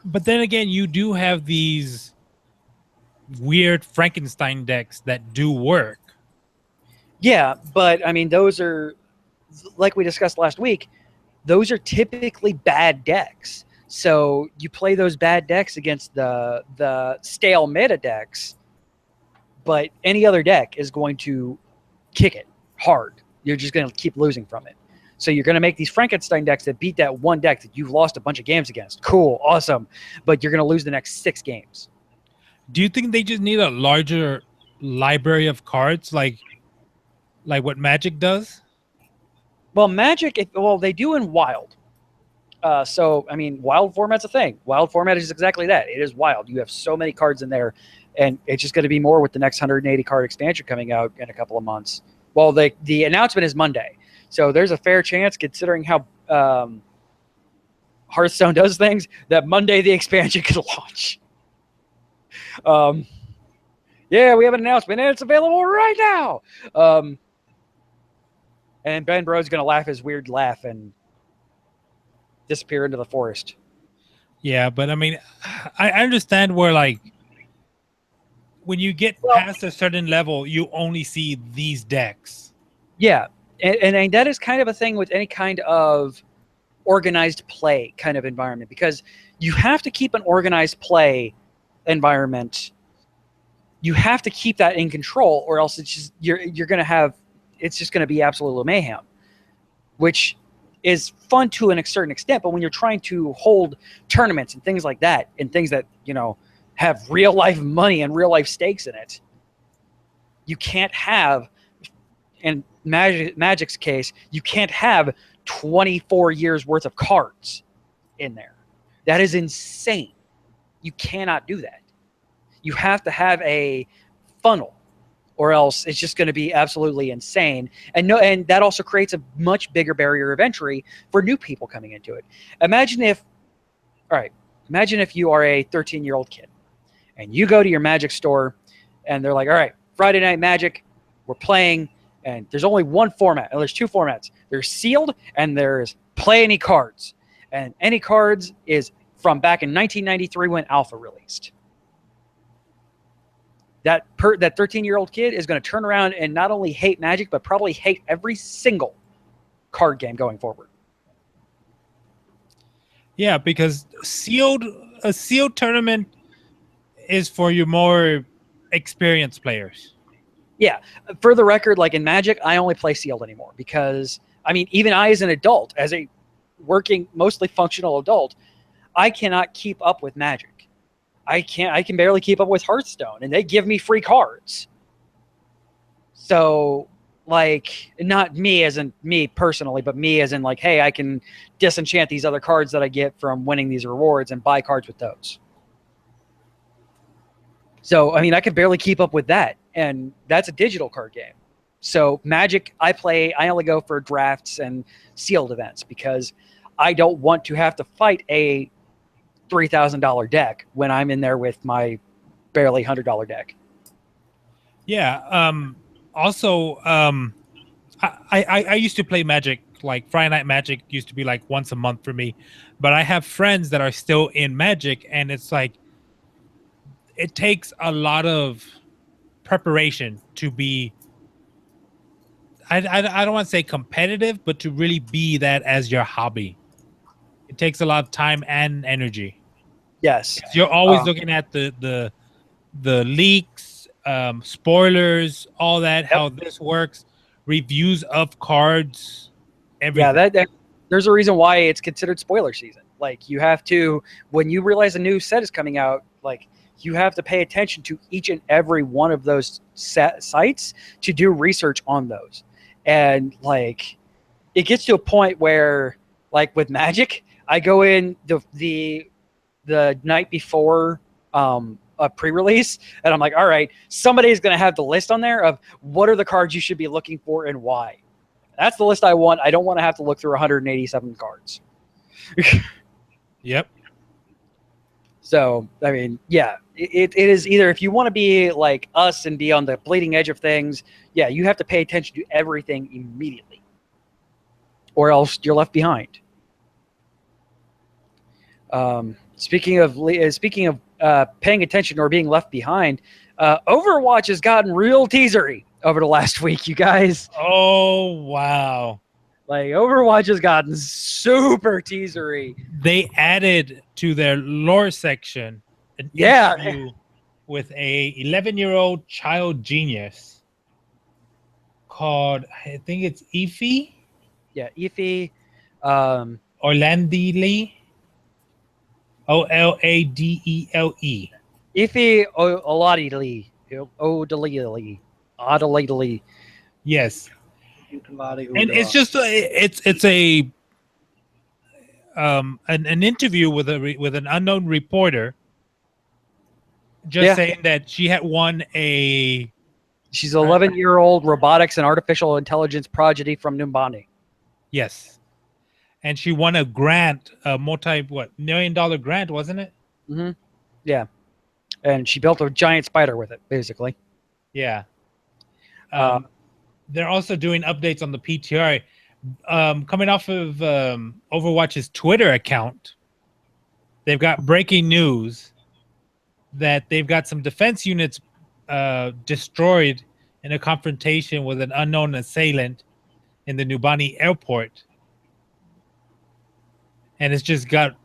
[SPEAKER 1] but then again, you do have these weird Frankenstein decks that do work.
[SPEAKER 2] Yeah, but I mean, those are, like we discussed last week, those are typically bad decks. So you play those bad decks against the stale meta decks, but any other deck is going to kick it hard. You're just going to keep losing from it. So you're going to make these Frankenstein decks that beat that one deck that you've lost a bunch of games against. Cool, awesome. But you're going to lose the next 6 games.
[SPEAKER 1] Do you think they just need a larger library of cards like what Magic does?
[SPEAKER 2] Well, Magic, they do in Wild. So, I mean, Wild format's a thing. Wild format is exactly that. It is Wild. You have so many cards in there, and it's just going to be more with the next 180 card expansion coming out in a couple of months. Well, the announcement is Monday. So there's a fair chance, considering how Hearthstone does things, that Monday the expansion could launch. Yeah, we have an announcement, and it's available right now. And Ben Bro's going to laugh his weird laugh and disappear into the forest.
[SPEAKER 1] Yeah, but I mean, I understand where, like, when you get past a certain level, you only see these decks.
[SPEAKER 2] Yeah. And that is kind of a thing with any kind of organized play kind of environment, because you have to keep an organized play environment. You have to keep that in control, or else it's just you're going to have, it's just going to be absolute mayhem, which is fun to a certain extent. But when you're trying to hold tournaments and things like that, and things that, you know, have real life money and real life stakes in it, you can't have, in Magic's case, you can't have 24 years worth of cards in there. That is insane. You cannot do that. You have to have a funnel, or else it's just going to be absolutely insane. And that also creates a much bigger barrier of entry for new people coming into it. Imagine if you are a 13-year-old kid and you go to your Magic store and they're like, all right, Friday Night Magic, we're playing, and there's only one format, and there's 2 formats. There's sealed and there's play any cards. And any cards is from back in 1993 when Alpha released. That 13-year-old kid is going to turn around and not only hate Magic, but probably hate every single card game going forward.
[SPEAKER 1] Yeah, because a sealed tournament is for your more experienced players.
[SPEAKER 2] Yeah, for the record, like in Magic, I only play sealed anymore because, I mean, even I as an adult, as a working, mostly functional adult, I cannot keep up with Magic. I can barely keep up with Hearthstone, and they give me free cards. So, like, not me as in me personally, but me as in like, hey, I can disenchant these other cards that I get from winning these rewards and buy cards with those. So, I mean, I could barely keep up with that, and that's a digital card game. So, Magic, I only go for drafts and sealed events because I don't want to have to fight a $3,000 deck when I'm in there with my barely $100 deck.
[SPEAKER 1] Yeah. Also, I used to play Magic, like Friday Night Magic used to be like once a month for me, but I have friends that are still in Magic, and it's like it takes a lot of preparation to be. I don't want to say competitive, but to really be that as your hobby, it takes a lot of time and energy.
[SPEAKER 2] Yes.
[SPEAKER 1] You're always looking at the leaks, spoilers, all that, how this works, reviews of cards, everything.
[SPEAKER 2] Yeah, that there's a reason why it's considered spoiler season. Like, you have to, when you realize a new set is coming out, like, you have to pay attention to each and every one of those sites to do research on those. And like, it gets to a point where, like with Magic, I go in the night before a pre-release, and I'm like, all right, somebody's going to have the list on there of what are the cards you should be looking for and why. That's the list I want. I don't want to have to look through 187 cards.
[SPEAKER 1] Yep.
[SPEAKER 2] So, I mean, yeah, it is either, if you want to be like us and be on the bleeding edge of things, yeah, you have to pay attention to everything immediately, or else you're left behind. Speaking of paying attention or being left behind, Overwatch has gotten real teasery over the last week, you guys.
[SPEAKER 1] Oh, wow.
[SPEAKER 2] Like, Overwatch has gotten super teasery.
[SPEAKER 1] They added to their lore section an
[SPEAKER 2] Yeah.
[SPEAKER 1] interview with a 11-year-old child genius called, I think it's Ify?
[SPEAKER 2] Yeah, Ify.
[SPEAKER 1] Orlandele. Oladele.
[SPEAKER 2] Ify Oladele. Oladele.
[SPEAKER 1] Yes. And it's just it's a an interview with an unknown reporter, just saying that she had won a.
[SPEAKER 2] She's an 11-year-old robotics and artificial intelligence prodigy from Numbani.
[SPEAKER 1] Yes, and she won a grant, a $multi-million grant, wasn't it?
[SPEAKER 2] Mm-hmm. Yeah, and she built a giant spider with it, basically.
[SPEAKER 1] Yeah. They're also doing updates on the PTR. Coming off of Overwatch's Twitter account, they've got breaking news that they've got some defense units destroyed in a confrontation with an unknown assailant in the Numbani airport. And it's just got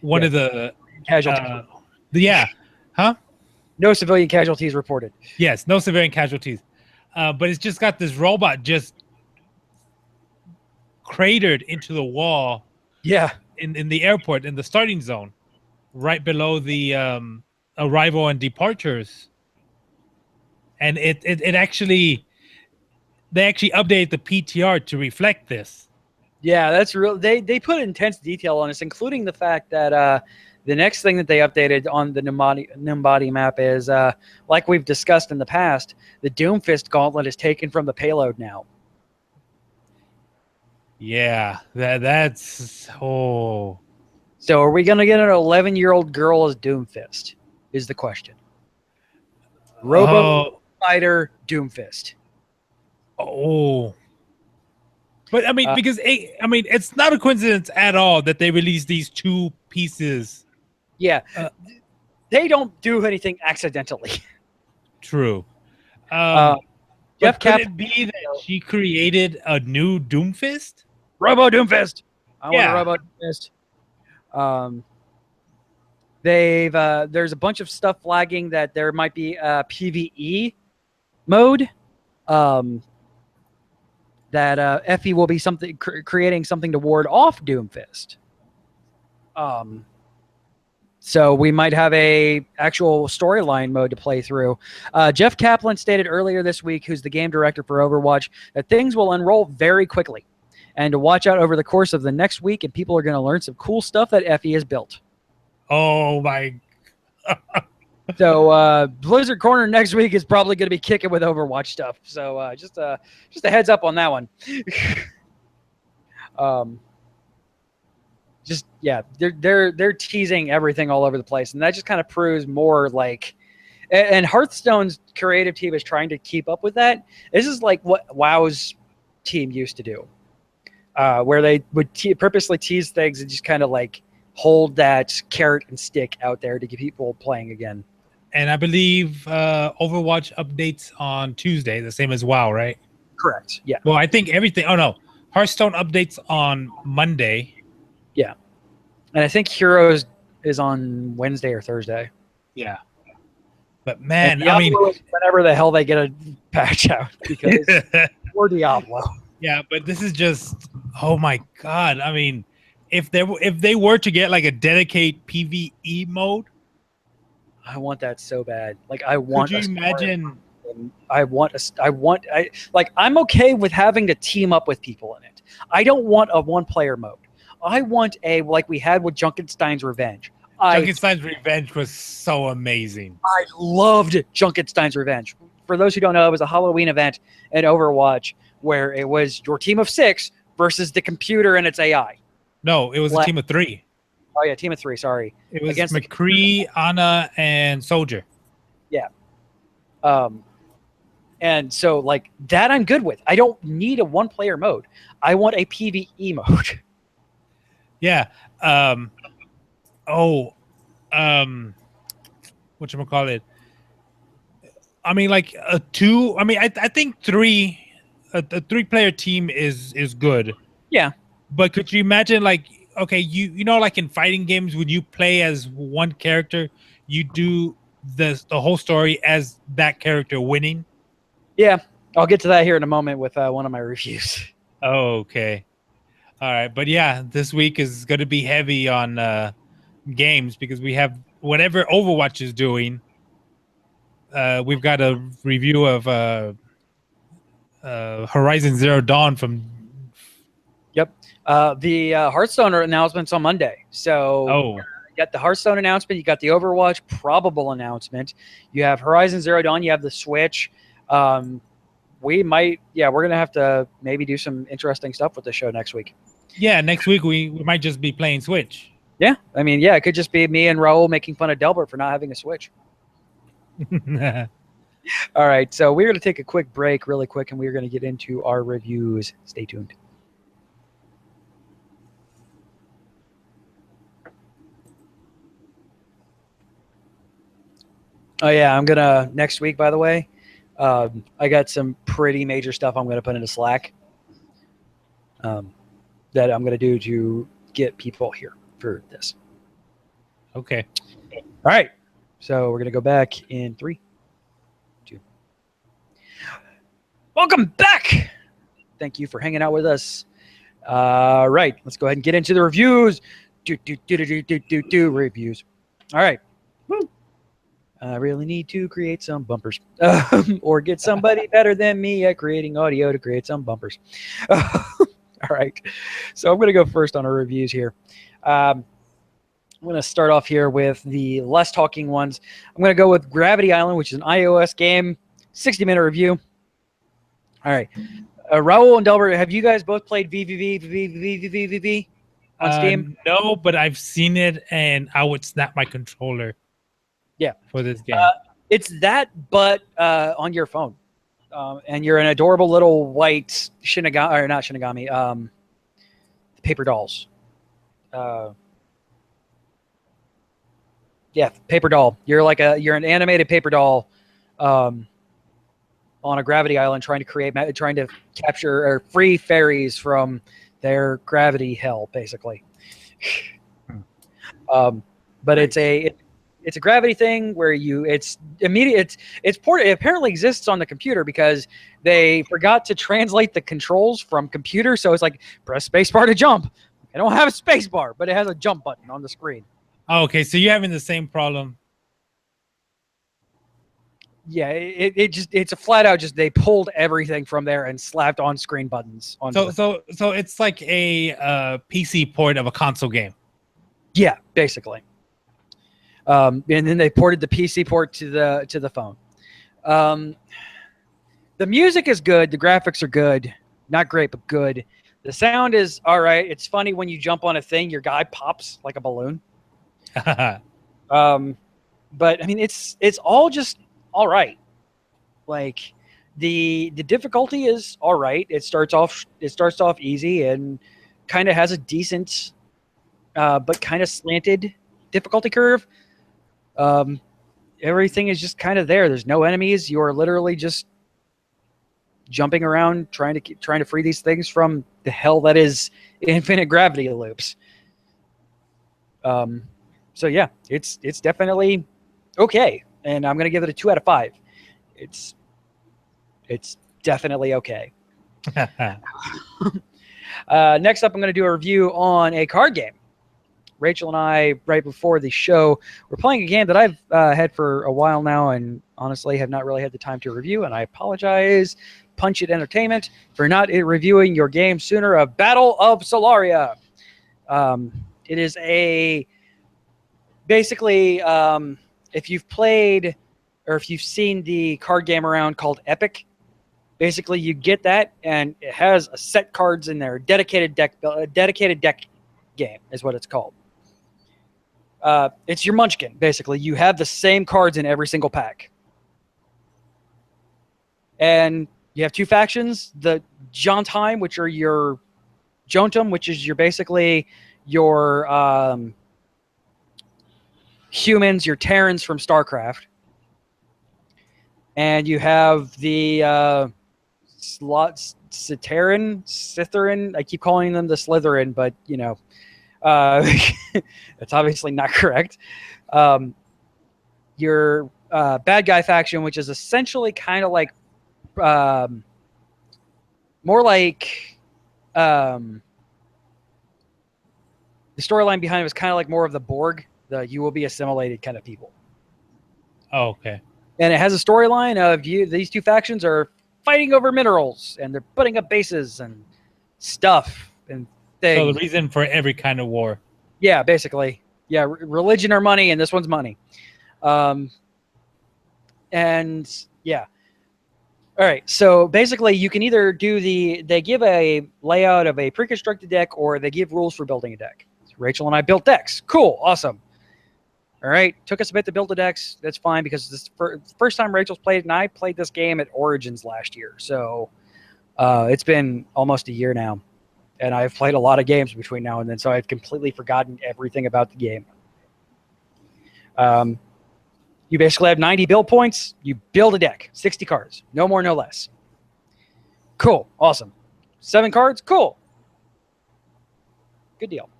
[SPEAKER 1] one of the
[SPEAKER 2] casualties. No civilian casualties reported.
[SPEAKER 1] Yes, no civilian casualties. But it's just got this robot just cratered into the wall.
[SPEAKER 2] Yeah.
[SPEAKER 1] In the airport, in the starting zone, right below the arrival and departures. And they actually updated the PTR to reflect this.
[SPEAKER 2] Yeah, that's real. They put intense detail on this, including the fact that the next thing that they updated on the Numbani map is, like we've discussed in the past, the Doomfist gauntlet is taken from the payload now.
[SPEAKER 1] Yeah, that's. So
[SPEAKER 2] are we going to get an 11-year-old girl as Doomfist? Is the question. Robo Fighter Doomfist.
[SPEAKER 1] Oh. But I mean, because it's not a coincidence at all that they released these two pieces.
[SPEAKER 2] Yeah, they don't do anything accidentally.
[SPEAKER 1] True.
[SPEAKER 2] Jeff
[SPEAKER 1] But could
[SPEAKER 2] Cap,
[SPEAKER 1] it be that she created a new Doomfist?
[SPEAKER 2] Robo Doomfist. I
[SPEAKER 1] Yeah.
[SPEAKER 2] want a Robo Doomfist. There's a bunch of stuff flagging that there might be a PvE mode. That Effie will be creating something to ward off Doomfist. So we might have a actual storyline mode to play through. Jeff Kaplan stated earlier this week, who's the game director for Overwatch, that things will unroll very quickly, and to watch out over the course of the next week, and people are going to learn some cool stuff that Effie has built.
[SPEAKER 1] Oh my!
[SPEAKER 2] So Blizzard Corner next week is probably going to be kicking with Overwatch stuff. So just a heads up on that one. They're teasing everything all over the place, and that just kind of proves more like. And Hearthstone's creative team is trying to keep up with that. This is like what WoW's team used to do, where they would purposely tease things and just kind of like hold that carrot and stick out there to get people playing again.
[SPEAKER 1] And I believe Overwatch updates on Tuesday, the same as WoW, right?
[SPEAKER 2] Correct. Yeah.
[SPEAKER 1] Well, I think everything. Oh no, Hearthstone updates on Monday.
[SPEAKER 2] Yeah, and I think Heroes is on Wednesday or Thursday.
[SPEAKER 1] Yeah. But man,
[SPEAKER 2] I mean, whenever the hell they get a patch out, because poor Diablo.
[SPEAKER 1] Yeah, but this is just, oh my god! I mean, if they were to get like a dedicated PvE mode.
[SPEAKER 2] I want that so bad. Like I want.
[SPEAKER 1] Could you imagine?
[SPEAKER 2] I'm okay with having to team up with people in it. I don't want a one-player mode. I want like we had with Junkenstein's Revenge.
[SPEAKER 1] Junkenstein's Revenge was so amazing.
[SPEAKER 2] I loved Junkenstein's Revenge. For those who don't know, it was a Halloween event in Overwatch where it was your team of 6 versus the computer and its AI.
[SPEAKER 1] No, it was a team of 3.
[SPEAKER 2] Oh yeah, team of 3. Sorry,
[SPEAKER 1] it was against McCree, Ana, and Soldier.
[SPEAKER 2] Yeah. And so like that, I'm good with. I don't need a one-player mode. I want a PvE mode.
[SPEAKER 1] Yeah. Whatchamacallit? I mean, like a 2. I mean, I think 3. A 3-player team is good.
[SPEAKER 2] Yeah.
[SPEAKER 1] But could you imagine like? Okay, you know, like in fighting games, when you play as one character, you do the whole story as that character winning.
[SPEAKER 2] Yeah, I'll get to that here in a moment with one of my reviews.
[SPEAKER 1] Oh, okay. All right, but yeah, this week is going to be heavy on games because we have whatever Overwatch is doing. We've got a review of Horizon Zero Dawn from.
[SPEAKER 2] Yep. The Hearthstone announcements on Monday. So you got the Hearthstone announcement. You got the Overwatch probable announcement. You have Horizon Zero Dawn. You have the Switch. We're going to have to maybe do some interesting stuff with the show next week.
[SPEAKER 1] Yeah, next week we might just be playing Switch.
[SPEAKER 2] Yeah. I mean, yeah, it could just be me and Raul making fun of Delbert for not having a Switch. All right. So we're going to take a quick break really quick, and we're going to get into our reviews. Stay tuned. Oh yeah, I'm gonna next week. By the way, I got some pretty major stuff I'm gonna put into Slack. That I'm gonna do to get people here for this.
[SPEAKER 1] Okay.
[SPEAKER 2] All right. So we're gonna go back in 3, 2. Welcome back. Thank you for hanging out with us. All right, let's go ahead and get into the reviews. Reviews. All right. Woo. I really need to create some bumpers or get somebody better than me at creating audio to create some bumpers. All right. So I'm going to go first on our reviews here. I'm going to start off here with the less talking ones. I'm going to go with Gravity Island, which is an iOS game, 60-minute review. All right. Raul and Delbert, have you guys both played VVV on Steam?
[SPEAKER 1] No, but I've seen it, and I would snap my controller.
[SPEAKER 2] Yeah,
[SPEAKER 1] for this game.
[SPEAKER 2] It's that, but on your phone. and you're an adorable little white Shinigami, or not Shinigami, paper dolls. Yeah, paper doll. You're an animated paper doll, on a gravity island, trying to capture or free fairies from their gravity hell, basically. But
[SPEAKER 3] Nice.
[SPEAKER 2] it's a gravity thing where it's immediate. It apparently exists on the computer because they forgot to translate the controls from computer, so it's like press spacebar to jump. I don't have a spacebar, but it has a jump button on the screen.
[SPEAKER 1] Oh, okay, so you're having the same problem.
[SPEAKER 2] Yeah, it's a flat out just they pulled everything from there and slapped on screen buttons on.
[SPEAKER 1] So it's like a PC port of a console game.
[SPEAKER 2] Yeah, basically. And then they ported the PC port to the phone. The music is good. The graphics are good. Not great, but good. The sound is all right. It's funny when you jump on a thing, your guy pops like a balloon. But I mean, it's all just all right. Like the difficulty is all right. It starts off easy and kind of has a decent, but kind of slanted difficulty curve. Everything is just kind of there. There's no enemies. You're literally just jumping around trying to free these things from the hell that is infinite gravity loops. So yeah, it's definitely okay, and I'm gonna give it a 2 out of 5. It's definitely okay. Next up, I'm gonna do a review on a card game. Rachel and I, right before the show, we're playing a game that I've had for a while now, and honestly have not really had the time to review. And I apologize, Punch It Entertainment, for not reviewing your game sooner. Of Battle of Solaria. It is basically if you've played or if you've seen the card game around called Epic, basically you get that, and it has a set cards in there, a dedicated deck game is what it's called. It's your Munchkin, basically. You have the same cards in every single pack. And you have 2 factions, the Jontheim, which are your Jontum, which is basically your humans, your Terrans from StarCraft. And you have the Slytherin. I keep calling them the Slytherin, but you know, that's obviously not correct. Your bad guy faction, which is essentially kind of like more like the storyline behind it was kind of like more of the Borg, the you will be assimilated kind of people.
[SPEAKER 1] Oh, okay.
[SPEAKER 2] And it has a storyline of these 2 factions are fighting over minerals, and they're putting up bases and stuff and things.
[SPEAKER 1] So the reason for every kind of war.
[SPEAKER 2] Yeah, basically. Yeah, religion or money, and this one's money. And yeah. All right, so basically you can either do they give a layout of a pre-constructed deck, or they give rules for building a deck. So Rachel and I built decks. Cool, awesome. All right, took us a bit to build the decks. That's fine, because this is the first time Rachel's played, and I played this game at Origins last year. So it's been almost a year now, and I've played a lot of games between now and then, so I've completely forgotten everything about the game. You basically have 90 build points. You build a deck, 60 cards, no more, no less. Cool, awesome. 7 cards, cool. Good deal.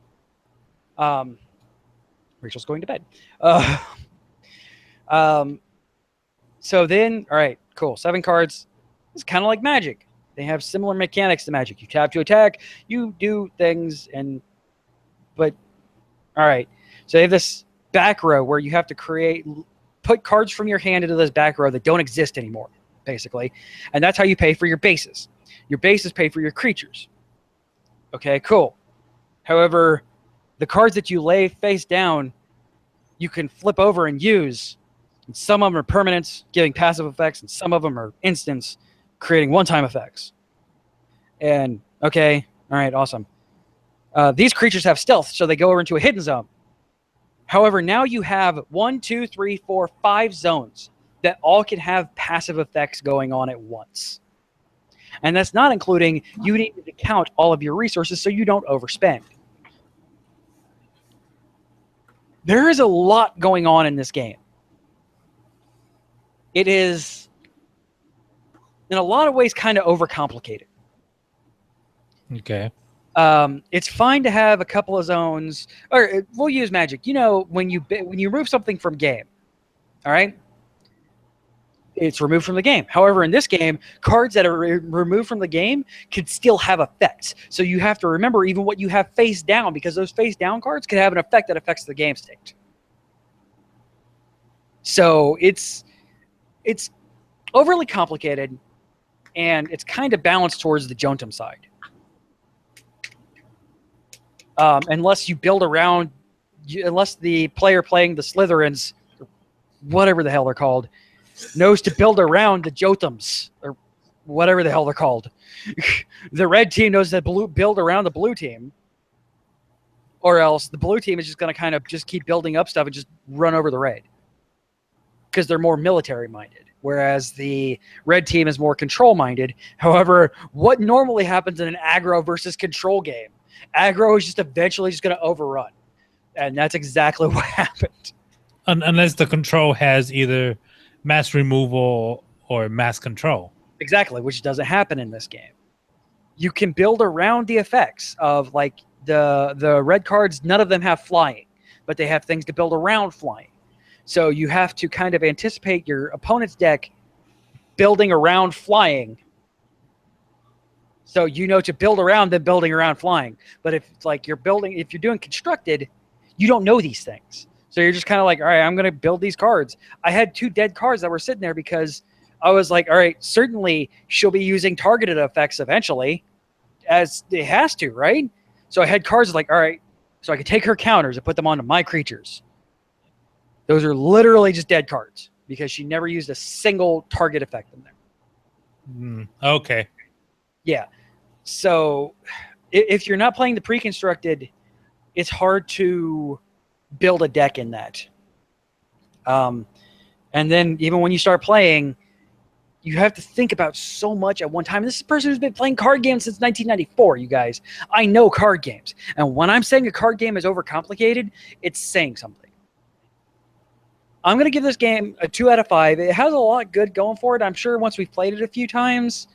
[SPEAKER 2] Rachel's going to bed. So then, all right, cool. 7 cards. It's kind of like Magic. They have similar mechanics to Magic. You tap to attack. You do things, but all right. So they have this back row where you have to put cards from your hand into this back row that don't exist anymore, basically, and that's how you pay for your bases. Your bases pay for your creatures. Okay, cool. However, the cards that you lay face down, you can flip over and use. And some of them are permanents, giving passive effects, and some of them are instants, creating one-time effects. And, okay, all right, awesome. These creatures have stealth, so they go over into a hidden zone. However, now you have 1, 2, 3, 4, 5 zones that all can have passive effects going on at once. And that's not including you needing to count all of your resources so you don't overspend. There is a lot going on in this game. It is, in a lot of ways, kind of overcomplicated.
[SPEAKER 1] Okay.
[SPEAKER 2] It's fine to have a couple of zones, or we'll use magic. You know, when you remove something from game, all right, it's removed from the game. However, in this game, cards that are removed from the game could still have effects. So you have to remember even what you have face down, because those face down cards could have an effect that affects the game state. So it's overly complicated, and it's kind of balanced towards the Jotunum side. Unless you build around, unless the player playing the Slytherins, whatever the hell they're called, knows to build around the Jotunums, or whatever the hell they're called. The red team knows to build around the blue team, or else the blue team is just going to kind of just keep building up stuff and just run over the red, because they're more military-minded, whereas the red team is more control-minded. However, what normally happens in an aggro versus control game? Aggro is just eventually just going to overrun, and that's exactly what happened.
[SPEAKER 1] Unless the control has either mass removal or mass control.
[SPEAKER 2] Exactly, which doesn't happen in this game. You can build around the effects of, like, the red cards. None of them have flying, but they have things to build around flying. So you have to kind of anticipate your opponent's deck building around flying. So you know to build around them building around flying. But if you're doing constructed, you don't know these things. So you're just kind of like, all right, I'm going to build these cards. I had 2 dead cards that were sitting there because I was like, all right, certainly she'll be using targeted effects eventually, as it has to, right? So I had cards like, all right, so I could take her counters and put them onto my creatures. Those are literally just dead cards because she never used a single target effect in there.
[SPEAKER 1] Okay.
[SPEAKER 2] Yeah. So if you're not playing the pre-constructed, it's hard to build a deck in that. And then even when you start playing, you have to think about so much at one time. This is a person who's been playing card games since 1994, you guys. I know card games. And when I'm saying a card game is overcomplicated, it's saying something. I'm going to give this game a 2 out of 5. It has a lot good going for it. I'm sure once we've played it a few times,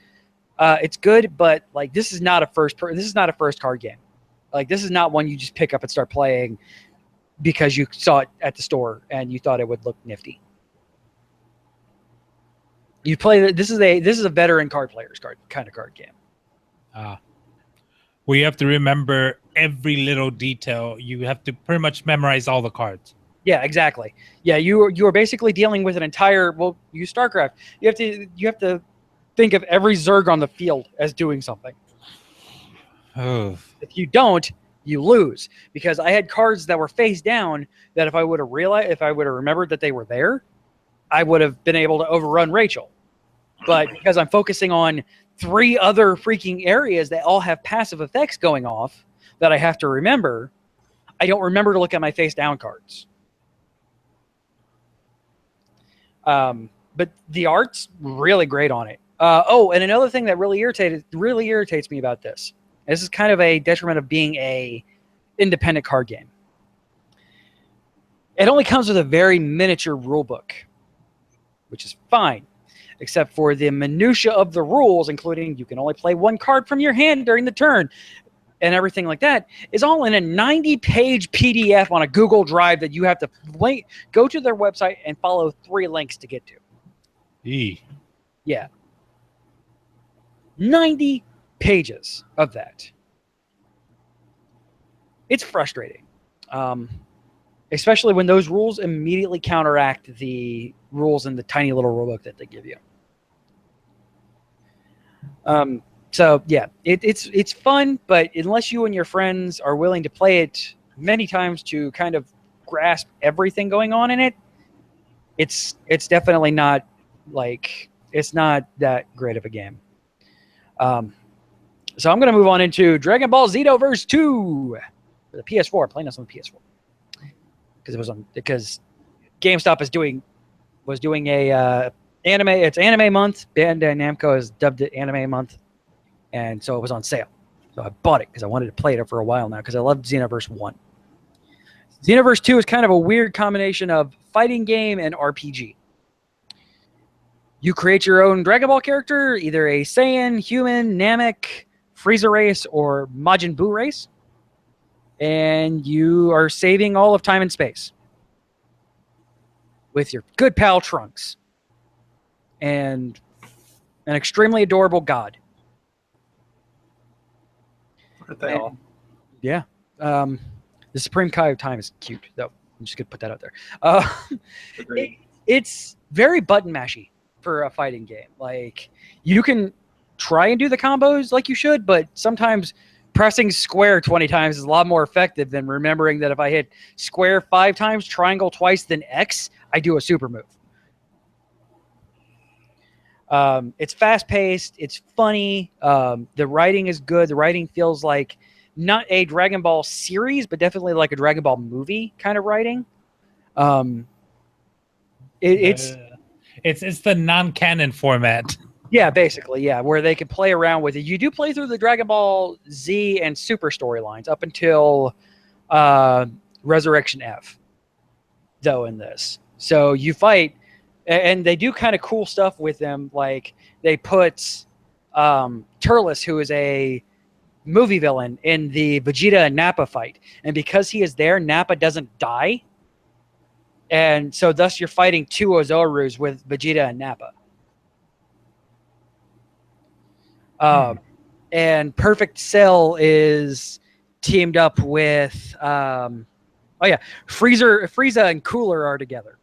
[SPEAKER 2] it's good, but like this is not a first card game. Like this is not one you just pick up and start playing because you saw it at the store and you thought it would look nifty. You play this is a veteran card players kind of card game.
[SPEAKER 1] We have to remember every little detail. You have to pretty much memorize all the cards.
[SPEAKER 2] Yeah, exactly. Yeah, you are basically dealing with an entire. Well, you StarCraft. You have to think of every Zerg on the field as doing something.
[SPEAKER 1] Oh.
[SPEAKER 2] If you don't, you lose. Because I had cards that were face down that if I would have remembered that they were there, I would have been able to overrun Rachel. But because I'm focusing on 3 other freaking areas that all have passive effects going off that I have to remember, I don't remember to look at my face down cards. But the art's really great on it. And another thing that really irritates me about this is kind of a detriment of being a independent card game. It only comes with a very miniature rule book, which is fine, except for the minutia of the rules, including you can only play 1 card from your hand during the turn, and everything like that is all in a 90-page PDF on a Google Drive that you have to go to their website and follow 3 links to get to. Yeah. 90 pages of that. It's frustrating. Especially when those rules immediately counteract the rules in the tiny little rulebook that they give you. So yeah, it's fun, but unless you and your friends are willing to play it many times to kind of grasp everything going on in it, it's definitely not it's not that great of a game. So I'm going to move on into Dragon Ball Xenoverse 2 for the PS4. I'm playing this on the PS4 because GameStop is doing was doing a anime. It's anime month. Bandai Namco has dubbed it anime month, and so it was on sale. So I bought it because I wanted to play it for a while now because I loved Xenoverse 1. Xenoverse 2 is kind of a weird combination of fighting game and RPG. You create your own Dragon Ball character, either a Saiyan, human, Namek, Frieza race, or Majin Buu race. And you are saving all of time and space with your good pal Trunks and an extremely adorable god.
[SPEAKER 3] Aren't they all?
[SPEAKER 2] Yeah. The Supreme Kai of Time is cute, though. I'm just going to put that out there. It's very button mashy for a fighting game. Like, you can try and do the combos like you should, but sometimes pressing square 20 times is a lot more effective than remembering that if I hit square 5 times, triangle twice, then X, I do a super move. It's fast-paced. It's funny. The writing is good. The writing feels like not a Dragon Ball series, but definitely like a Dragon Ball movie kind of writing. It's
[SPEAKER 1] the non-canon format.
[SPEAKER 2] Yeah, basically, yeah, where they can play around with it. You do play through the Dragon Ball Z and Super storylines up until Resurrection F, though, in this. So you fight, and they do kind of cool stuff with them. Like, they put Turles, who is a movie villain, in the Vegeta and Nappa fight. And because he is there, Nappa doesn't die. And so thus you're fighting two Ozorus with Vegeta and Nappa. And Perfect Cell is teamed up with Frieza and Cooler are together.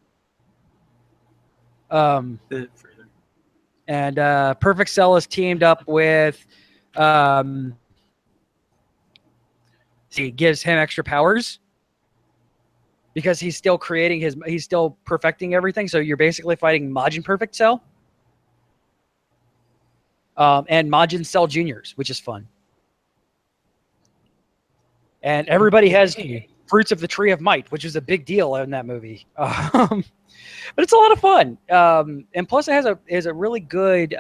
[SPEAKER 2] And Perfect Cell is teamed up with he gives him extra powers because he's still he's still perfecting everything. So you're basically fighting Majin Perfect Cell. And Majin Cell Juniors, which is fun. And everybody has fruits of the Tree of Might, which is a big deal in that movie. But it's a lot of fun. And plus it has a really good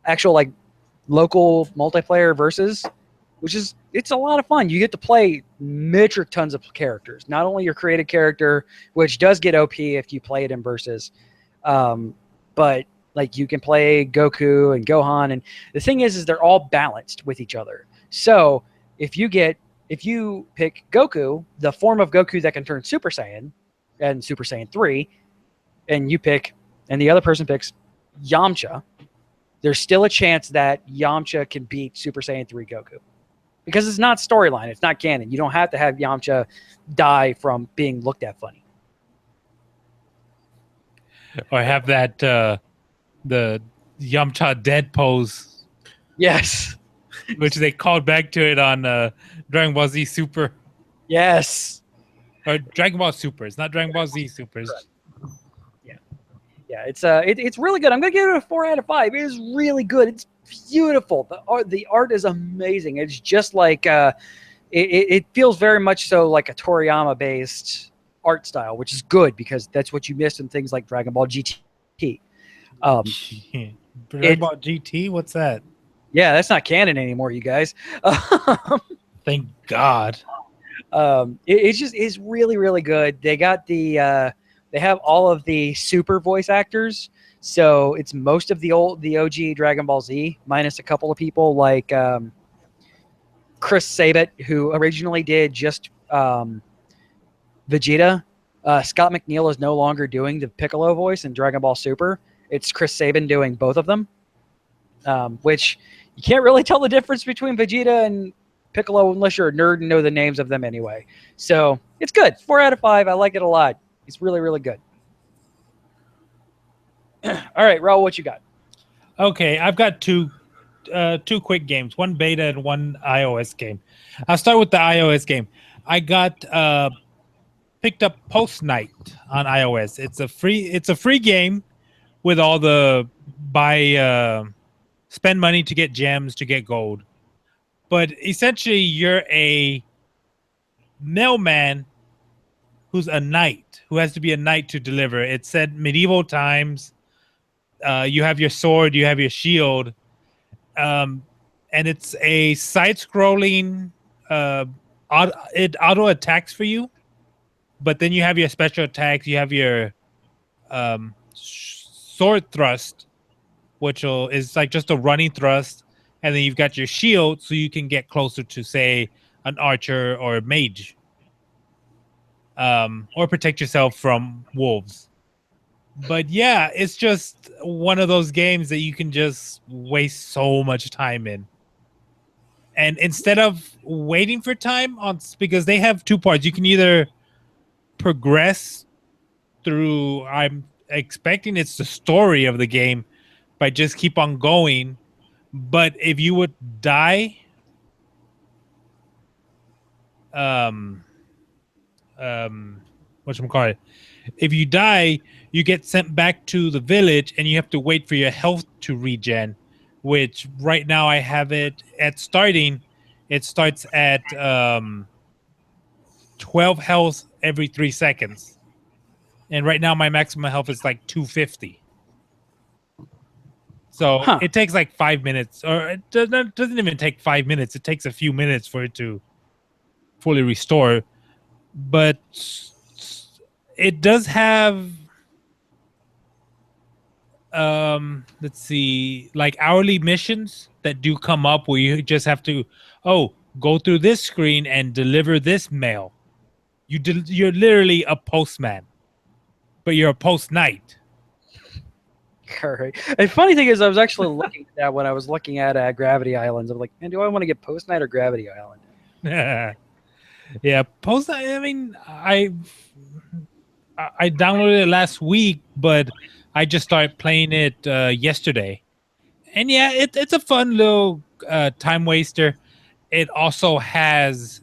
[SPEAKER 2] actual like local multiplayer versus, it's a lot of fun. You get to play metric tons of characters. Not only your created character, which does get OP if you play it in versus, but like you can play Goku and Gohan, and the thing is they're all balanced with each other. So if you pick Goku, the form of Goku that can turn Super Saiyan and Super Saiyan 3, and the other person picks Yamcha, there's still a chance that Yamcha can beat Super Saiyan 3 Goku. Because it's not storyline, it's not canon. You don't have to have Yamcha die from being looked at funny.
[SPEAKER 1] Or have that the Yamcha dead pose.
[SPEAKER 2] Yes.
[SPEAKER 1] Which they called back to it on Dragon Ball Z Super.
[SPEAKER 2] Yes.
[SPEAKER 1] Or Dragon Ball Super. It's not Dragon Ball Z Super.
[SPEAKER 2] Yeah. Yeah, it's really good. I'm going to give it a 4 out of 5. It is really good. It's beautiful. The art is amazing. It's just like it feels very much so like a Toriyama based art style, which is good because that's what you missed in things like Dragon Ball GT.
[SPEAKER 1] Dragon Ball GT? What's that?
[SPEAKER 2] Yeah, that's not canon anymore, you guys.
[SPEAKER 1] Thank God.
[SPEAKER 2] It's really, really good. They got they have all of the super voice actors. So it's most of the OG Dragon Ball Z, minus a couple of people like Chris Sabat, who originally did just Vegeta. Scott McNeil is no longer doing the Piccolo voice in Dragon Ball Super. It's Chris Sabin doing both of them, which you can't really tell the difference between Vegeta and Piccolo unless you're a nerd and know the names of them anyway. So it's good. 4 out of 5. I like it a lot. It's really, really good. All right, Raul, what you got?
[SPEAKER 1] Okay, I've got two quick games, one beta and one iOS game. I'll start with the iOS game. I got picked up Post Night on iOS. It's a free game with all the spend money to get gems to get gold. But essentially you're a mailman who's a knight, who has to be a knight to deliver. It said medieval times. You have your sword, you have your shield, and it's a side-scrolling. It auto attacks for you, but then you have your special attacks. You have your sword thrust, which is like just a running thrust, and then you've got your shield, so you can get closer to, say, an archer or a mage, or protect yourself from wolves. But yeah, it's just one of those games that you can just waste so much time in. And instead of waiting for time because they have two parts, you can either progress through, I'm expecting it's the story of the game, by just keep on going. But if you would die, whatchamacallit, if you die, you get sent back to the village and you have to wait for your health to regen, which right now I have it at starting. It starts at 12 health every 3 seconds. And right now my maximum health is like 250. So it takes like 5 minutes, or it doesn't even take 5 minutes. It takes a few minutes for it to fully restore. But it does have, let's see, like hourly missions that do come up where you just have to, go through this screen and deliver this mail. You're literally a postman, but you're a post knight.
[SPEAKER 2] Correct. The funny thing is, I was actually looking at that when I was looking at Gravity Islands. I'm like, man, do I want to get Post Night or Gravity Island?
[SPEAKER 1] Yeah, Post Night. I mean, I downloaded it last week, but I just started playing it yesterday. And yeah, it's a fun little time waster. It also has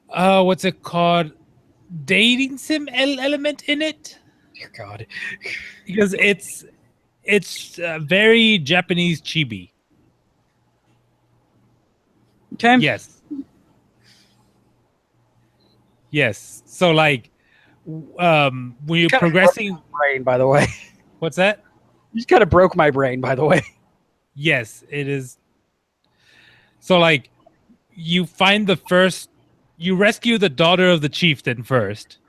[SPEAKER 1] what's it called? Dating sim element in it.
[SPEAKER 2] Dear God.
[SPEAKER 1] Because it's very Japanese chibi.
[SPEAKER 2] Okay.
[SPEAKER 1] Yes. So like when you're progressing,
[SPEAKER 2] brain, by the way.
[SPEAKER 1] What's that?
[SPEAKER 2] You just kind of broke my brain, by the way.
[SPEAKER 1] Yes, it is. So like you rescue the daughter of the chieftain first.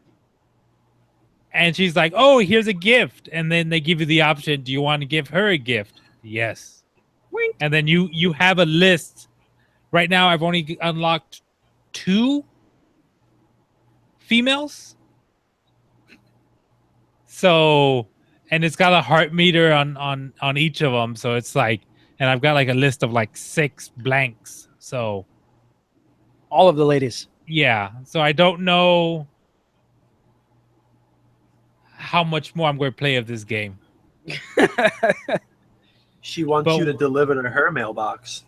[SPEAKER 1] And she's like, "Oh, here's a gift." And then they give you the option, do you want to give her a gift? Yes.
[SPEAKER 2] Wink.
[SPEAKER 1] And then you have a list. Right now I've only unlocked 2 females. So, and it's got a heart meter on each of them, so it's like, and I've got like a list of like 6 blanks. So
[SPEAKER 2] all of the ladies.
[SPEAKER 1] Yeah. So I don't know how much more I'm going to play of this game.
[SPEAKER 3] She wants you to deliver to her mailbox.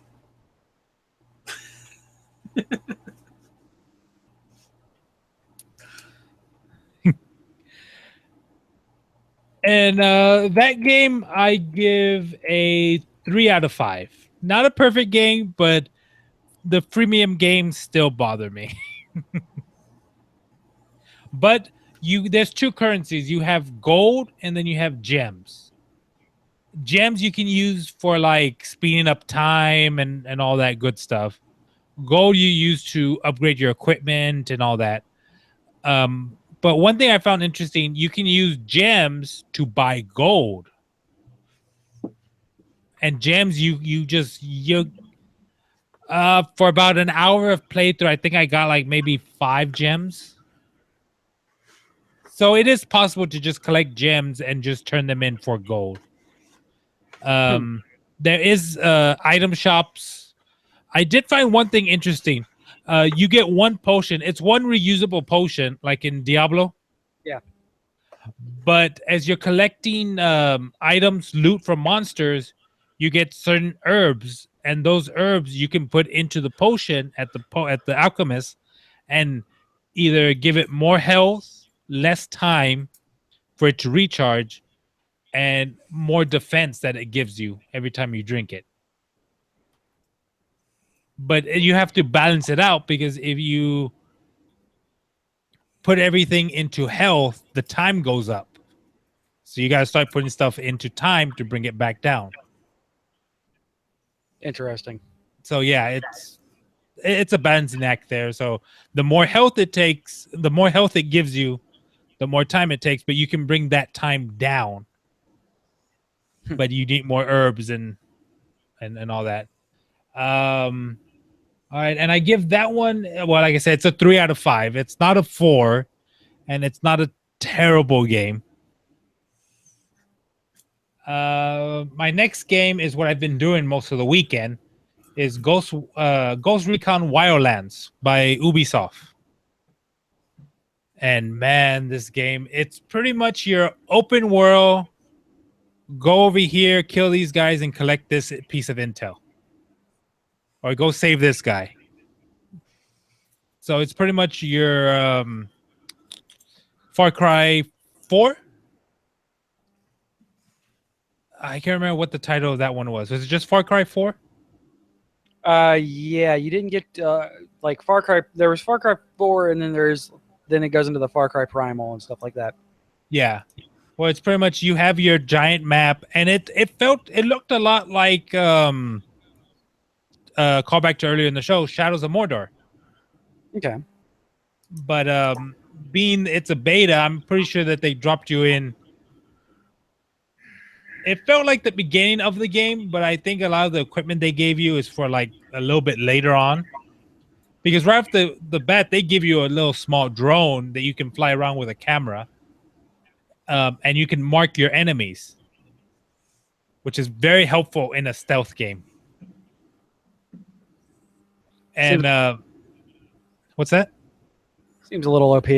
[SPEAKER 1] And that game I give a 3 out of 5. Not a perfect game, but the freemium games still bother me. But there's 2 currencies. You have gold and then you have gems. Gems you can use for like speeding up time and all that good stuff. Gold you use to upgrade your equipment and all that. But one thing I found interesting, you can use gems to buy gold. And gems for about an hour of playthrough, I think I got like maybe 5 gems. So it is possible to just collect gems and just turn them in for gold. There is item shops. I did find one thing interesting. You get 1 potion. It's 1 reusable potion, like in Diablo.
[SPEAKER 2] Yeah.
[SPEAKER 1] But as you're collecting items, loot from monsters, you get certain herbs, and those herbs you can put into the potion at the alchemist, and either give it more health, less time for it to recharge, and more defense that it gives you every time you drink it. but you have to balance it out, because if you put everything into health, the time goes up. So you got to start putting stuff into time to bring it back down.
[SPEAKER 2] Interesting.
[SPEAKER 1] So yeah, it's a balancing act there. So the more health it takes, the more health it gives you, the more time it takes, but you can bring that time down. But you need more herbs and all that. All right, and I give that one, well, like I said, it's a 3 out of 5. It's not a 4, and it's not a terrible game. My next game is what I've been doing most of the weekend, is Ghost Recon Wildlands by Ubisoft. And man, this game, it's pretty much your open world, go over here, kill these guys, and collect this piece of intel. Or go save this guy. So it's pretty much your Far Cry 4. I can't remember what the title of that one was. Was it just Far Cry 4?
[SPEAKER 2] Yeah, you didn't get like Far Cry. There was Far Cry 4, and then it goes into the Far Cry Primal and stuff like that.
[SPEAKER 1] Yeah. Well, it's pretty much you have your giant map, and it looked a lot like callback to earlier in the show, Shadows of Mordor.
[SPEAKER 2] Okay.
[SPEAKER 1] But being it's a beta, I'm pretty sure that they dropped you in. It felt like the beginning of the game, but I think a lot of the equipment they gave you is for like a little bit later on. Because right after the bat, they give you a little small drone that you can fly around with a camera. And you can mark your enemies, which is very helpful in a stealth game. And what's that?
[SPEAKER 2] Seems a little OP.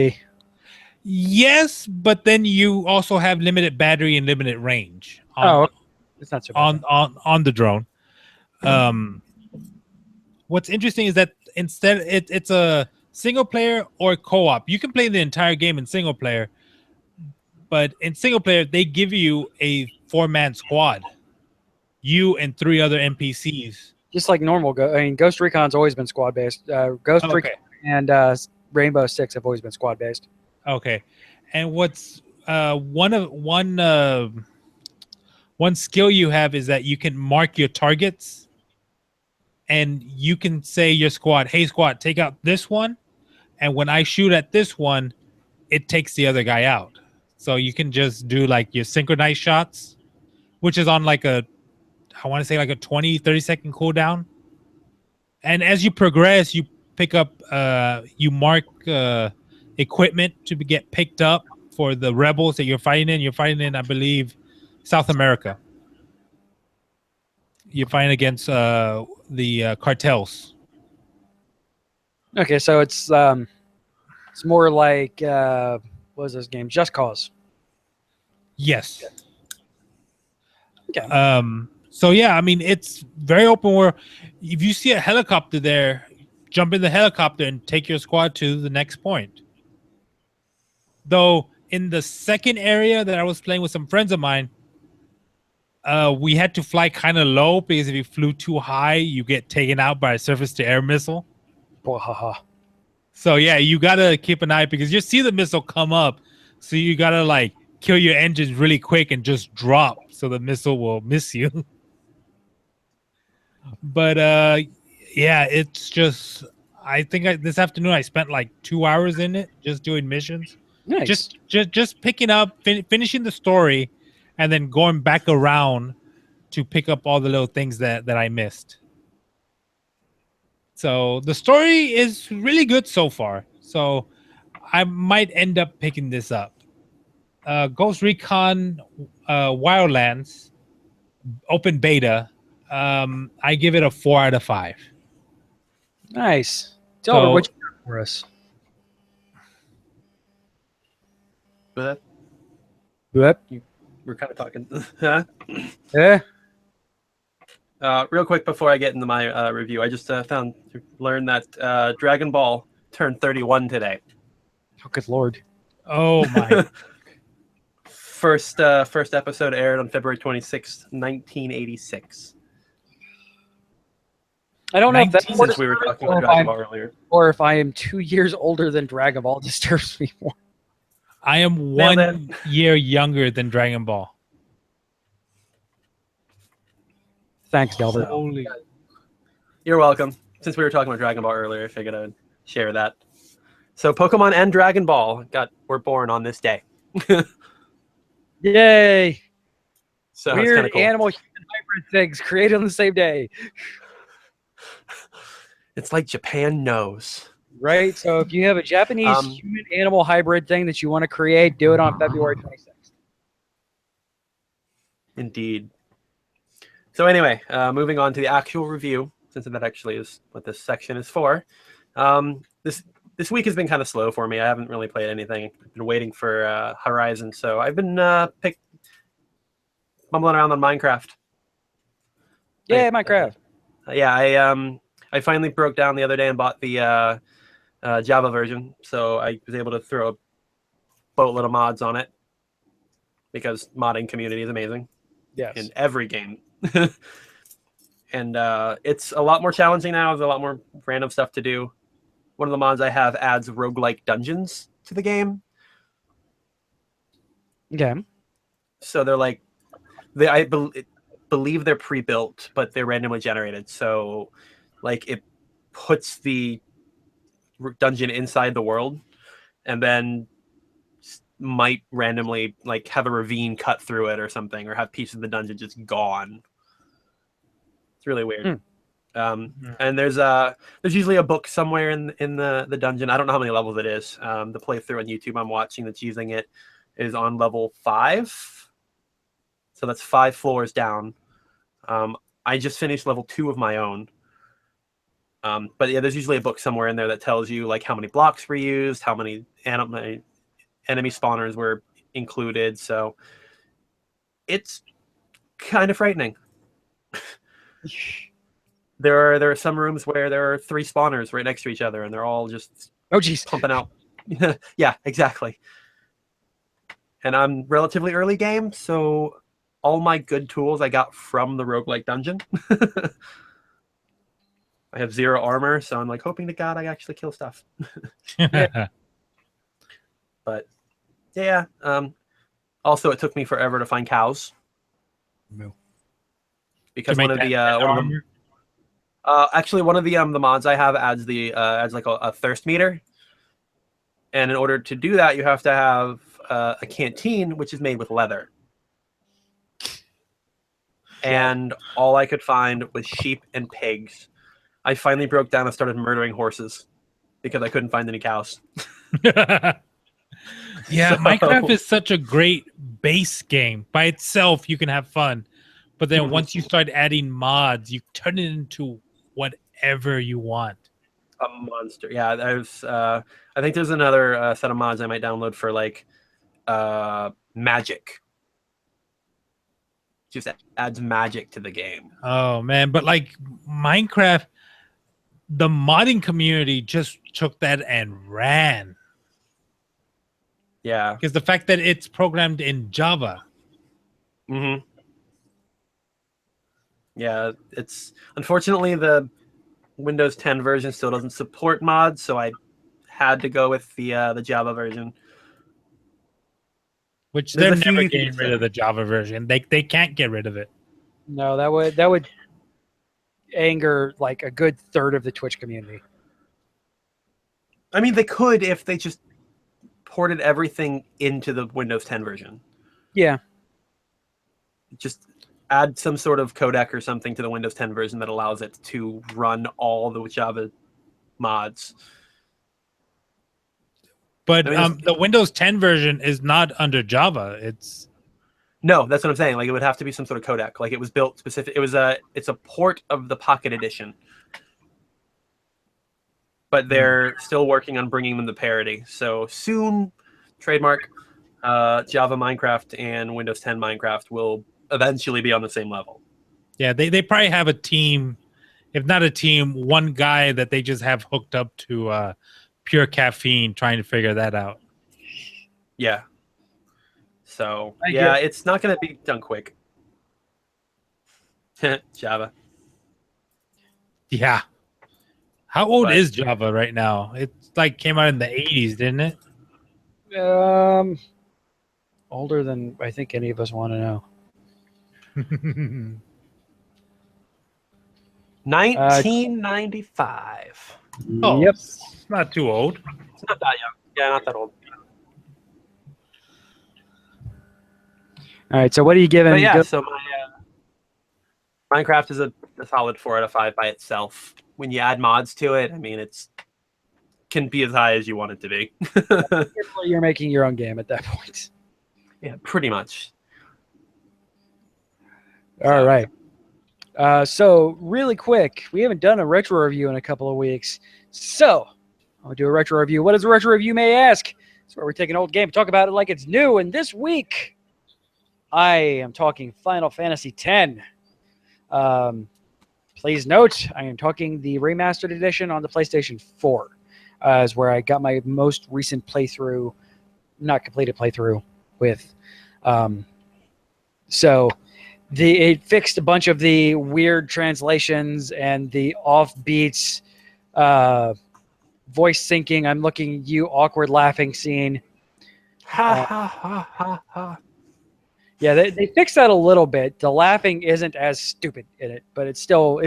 [SPEAKER 1] Yes, but then you also have limited battery and limited range.
[SPEAKER 2] It's not so bad.
[SPEAKER 1] On the drone. What's interesting is that instead it's a single player or co-op. You can play the entire game in single player, but in single player they give you a 4-man squad, you and 3 other NPCs.
[SPEAKER 2] Just like normal. Ghost Recon's always been squad based. Recon and Rainbow Six have always been squad based.
[SPEAKER 1] Okay, and what's one skill you have is that you can mark your targets, and you can say your squad, "Hey squad, take out this one," and when I shoot at this one, it takes the other guy out. So you can just do like your synchronized shots, which is on like I want to say like a 20-30 second cooldown. And as you progress, you pick up, you mark equipment to get picked up for the rebels that you're fighting in. You're fighting in, I believe, South America. You're fighting against the cartels.
[SPEAKER 2] Okay, so it's more like what was this game? Just Cause.
[SPEAKER 1] Yes.
[SPEAKER 2] Okay.
[SPEAKER 1] So yeah, I mean, it's very open world. If you see a helicopter there, jump in the helicopter and take your squad to the next point. Though in the second area that I was playing with some friends of mine, we had to fly kind of low, because if you flew too high, you get taken out by a surface-to-air missile. So yeah, you gotta keep an eye, because you see the missile come up, so you gotta like kill your engines really quick and just drop so the missile will miss you. But yeah, it's just, I think this afternoon I spent like 2 hours in it just doing missions.
[SPEAKER 2] Nice.
[SPEAKER 1] Just picking up, finishing the story, and then going back around to pick up all the little things that I missed. So the story is really good so far. So I might end up picking this up. Ghost Recon Wildlands open beta. I give it a 4 out of 5.
[SPEAKER 2] Nice. Tell her what you got for us.
[SPEAKER 3] But
[SPEAKER 2] What?
[SPEAKER 3] we're kind of talking. Huh?
[SPEAKER 2] Yeah.
[SPEAKER 3] Real quick before I get into my review, I just learned that Dragon Ball turned 31 today.
[SPEAKER 2] Oh, good lord.
[SPEAKER 1] Oh my.
[SPEAKER 3] First episode aired on February 26th, 1986.
[SPEAKER 2] I don't know if that's
[SPEAKER 1] 19
[SPEAKER 3] Since we were talking about Dragon Ball earlier.
[SPEAKER 2] or if I am 2 years older than Dragon Ball disturbs me more.
[SPEAKER 1] I am
[SPEAKER 3] Nailed
[SPEAKER 1] 1 year younger than Dragon Ball.
[SPEAKER 2] Thanks, Delbert.
[SPEAKER 1] Holy.
[SPEAKER 3] You're welcome. Since we were talking about Dragon Ball earlier, I figured I would share that. So Pokemon and Dragon Ball were born on this day.
[SPEAKER 2] Yay!
[SPEAKER 3] So it's
[SPEAKER 2] Weird
[SPEAKER 3] kind of cool.
[SPEAKER 2] animal-human hybrid things created on the same day.
[SPEAKER 3] It's like Japan knows.
[SPEAKER 2] Right? So if you have a Japanese human-animal hybrid thing that you want to create, do it on February 26th.
[SPEAKER 3] Indeed. So anyway, moving on to the actual review, since that actually is what this section is for. This week has been kind of slow for me. I haven't really played anything. I've been waiting for Horizon, so I've been mumbling around on Minecraft.
[SPEAKER 2] Yeah, Minecraft.
[SPEAKER 3] I finally broke down the other day and bought the Java version, so I was able to throw a boatload of mods on it because modding community is amazing.
[SPEAKER 2] Yes.
[SPEAKER 3] In every game. And it's a lot more challenging now. There's a lot more random stuff to do. One of the mods I have adds roguelike dungeons to the game.
[SPEAKER 2] Okay.
[SPEAKER 3] So they're like, I believe they're pre-built, but they're randomly generated. So like it puts the dungeon inside the world and then might randomly like have a ravine cut through it or something, or have pieces of the dungeon just gone. It's really weird. And there's usually a book somewhere in the dungeon. I don't know how many levels it is. The playthrough on YouTube I'm watching that's using it is on level 5, so that's 5 floors down. I just finished level 2 of my own. But yeah, there's usually a book somewhere in there that tells you like how many blocks were used, how many enemy spawners were included. So it's kind of frightening. There are some rooms where there are 3 spawners right next to each other, and they're all just pumping out. Yeah, exactly. And I'm relatively early game, so all my good tools I got from the roguelike dungeon. I have 0 armor, so I'm like hoping to God I actually kill stuff. But yeah, also it took me forever to find cows. Because one of the actually one of the mods I have adds like a thirst meter, and in order to do that you have to have a canteen which is made with leather. And all I could find was sheep and pigs. I finally broke down and started murdering horses because I couldn't find any cows.
[SPEAKER 1] Yeah, Minecraft is such a great base game. By itself, you can have fun. But then once you start adding mods, you turn it into whatever you want.
[SPEAKER 3] A monster. Yeah, I think there's another set of mods I might download for like magic. Just adds magic to the game.
[SPEAKER 1] Oh man, but like Minecraft, the modding community just took that and ran.
[SPEAKER 3] Yeah.
[SPEAKER 1] Because the fact that it's programmed in Java.
[SPEAKER 3] Yeah, it's unfortunately the Windows 10 version still doesn't support mods, so I had to go with the Java version.
[SPEAKER 1] Which they're never getting rid of the Java version. They can't get rid of it.
[SPEAKER 2] No, that would anger like a good third of the Twitch community.
[SPEAKER 3] I mean, they could if they just ported everything into the Windows 10 version.
[SPEAKER 2] Yeah.
[SPEAKER 3] Just add some sort of codec or something to the Windows 10 version that allows it to run all the Java mods.
[SPEAKER 1] But the Windows 10 version is not under Java.
[SPEAKER 3] No, that's what I'm saying. Like it would have to be some sort of codec. Like it was built specific. It's a port of the Pocket Edition. But they're still working on bringing them to parity. So soon, trademark, Java Minecraft and Windows 10 Minecraft will eventually be on the same level.
[SPEAKER 1] Yeah, they probably have a team, if not a team, one guy that they just have hooked up to Pure Caffeine trying to figure that out.
[SPEAKER 3] Yeah. So, it's not going to be done quick. Java.
[SPEAKER 1] Yeah. How old
[SPEAKER 3] But-
[SPEAKER 1] is Java right now? It's like came out in the 80s, didn't it?
[SPEAKER 2] Older than I think any of us want to know.
[SPEAKER 3] 1995.
[SPEAKER 1] Oh,
[SPEAKER 2] Yep.
[SPEAKER 1] it's not too old.
[SPEAKER 3] It's not that young. Yeah, not that old.
[SPEAKER 2] All right. So what are you giving?
[SPEAKER 3] But yeah, so my Minecraft is a solid 4 out of 5 by itself. When you add mods to it, I mean, it's can be as high as you want it to be.
[SPEAKER 2] You're making your own game at that point.
[SPEAKER 3] Yeah, pretty much.
[SPEAKER 2] All right. So really quick, we haven't done a retro review in a couple of weeks. So I'll do a retro review. What is a retro review, you may ask? It's where we take an old game and talk about it like it's new. And this week, I am talking Final Fantasy X. Please note, I am talking the remastered edition on the PlayStation 4. Is where I got my most recent playthrough, not completed playthrough, with. So it fixed a bunch of the weird translations and the offbeats, voice syncing. I'm looking at you, awkward laughing scene.
[SPEAKER 3] Ha ha ha ha ha.
[SPEAKER 2] Yeah, they fixed that a little bit. The laughing isn't as stupid in it, but it's still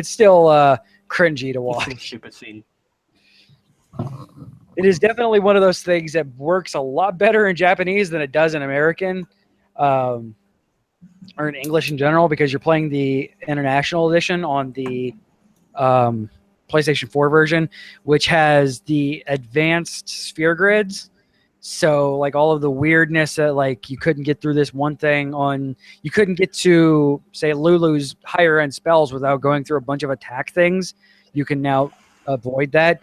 [SPEAKER 2] cringy to watch.
[SPEAKER 3] It's a stupid scene.
[SPEAKER 2] It is definitely one of those things that works a lot better in Japanese than it does in American, or in English in general, because you're playing the international edition on the PlayStation 4 version, which has the advanced sphere grids. So like all of the weirdness that like you couldn't get through this one thing you couldn't get to say Lulu's higher end spells without going through a bunch of attack things. You can now avoid that.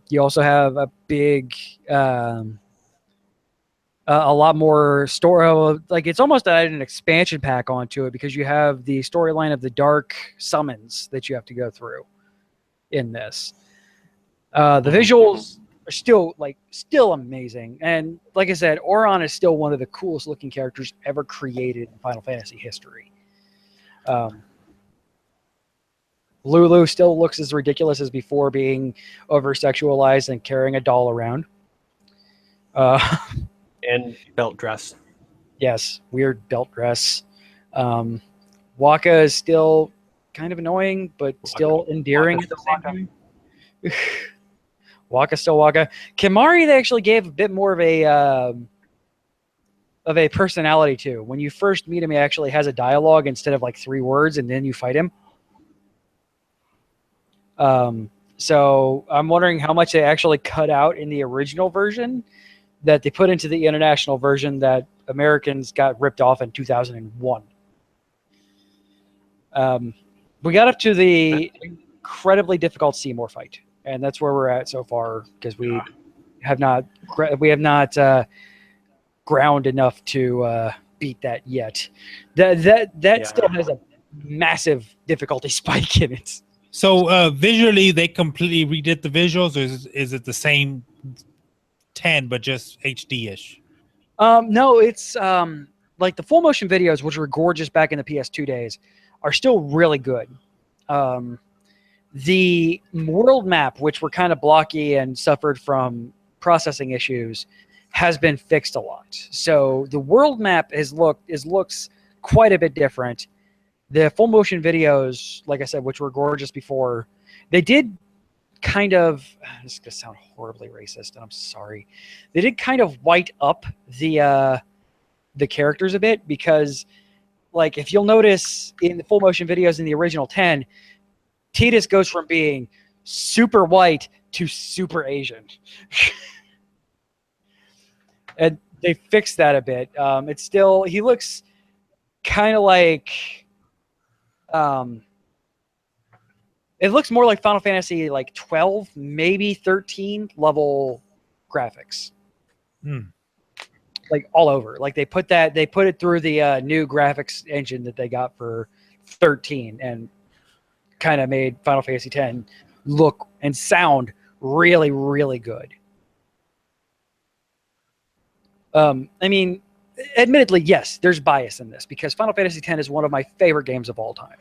[SPEAKER 2] You also have a big, a lot more story. Like it's almost added an expansion pack onto it because you have the storyline of the dark summons that you have to go through in this. The visuals are still amazing, and like I said, Auron is still one of the coolest looking characters ever created in Final Fantasy history. Lulu still looks as ridiculous as before, being over-sexualized and carrying a doll around.
[SPEAKER 3] And belt dress.
[SPEAKER 2] Yes, weird belt dress. Waka is still kind of annoying, but still endearing at the same time. Waka still Waka. Kimari, they actually gave a bit more of a personality to. When you first meet him, he actually has a dialogue instead of like 3 words, and then you fight him. So I'm wondering how much they actually cut out in the original version that they put into the international version that Americans got ripped off in 2001. We got up to the incredibly difficult Seymour fight, and that's where we're at so far because we have not ground enough to beat that yet. That still has a massive difficulty spike in it.
[SPEAKER 1] So visually, they completely redid the visuals, or is it the same 10 but just HD-ish?
[SPEAKER 2] No, it's like the full motion videos, which were gorgeous back in the PS2 days, are still really good. The world map, which were kind of blocky and suffered from processing issues, has been fixed a lot. So the world map looks quite a bit different. The full motion videos, like I said, which were gorgeous before, they did kind of, this is going to sound horribly racist, and I'm sorry. They did kind of white up the characters a bit because, like, if you'll notice in the full motion videos in the original 10, Tidus goes from being super white to super Asian. And they fixed that a bit. It's still, he looks kind of like, it looks more like Final Fantasy like 12, maybe 13 level graphics. Like all over. Like they put it through the new graphics engine that they got for 13 and kind of made Final Fantasy X look and sound really, really good. I mean, admittedly, yes, there's bias in this because Final Fantasy X is one of my favorite games of all time.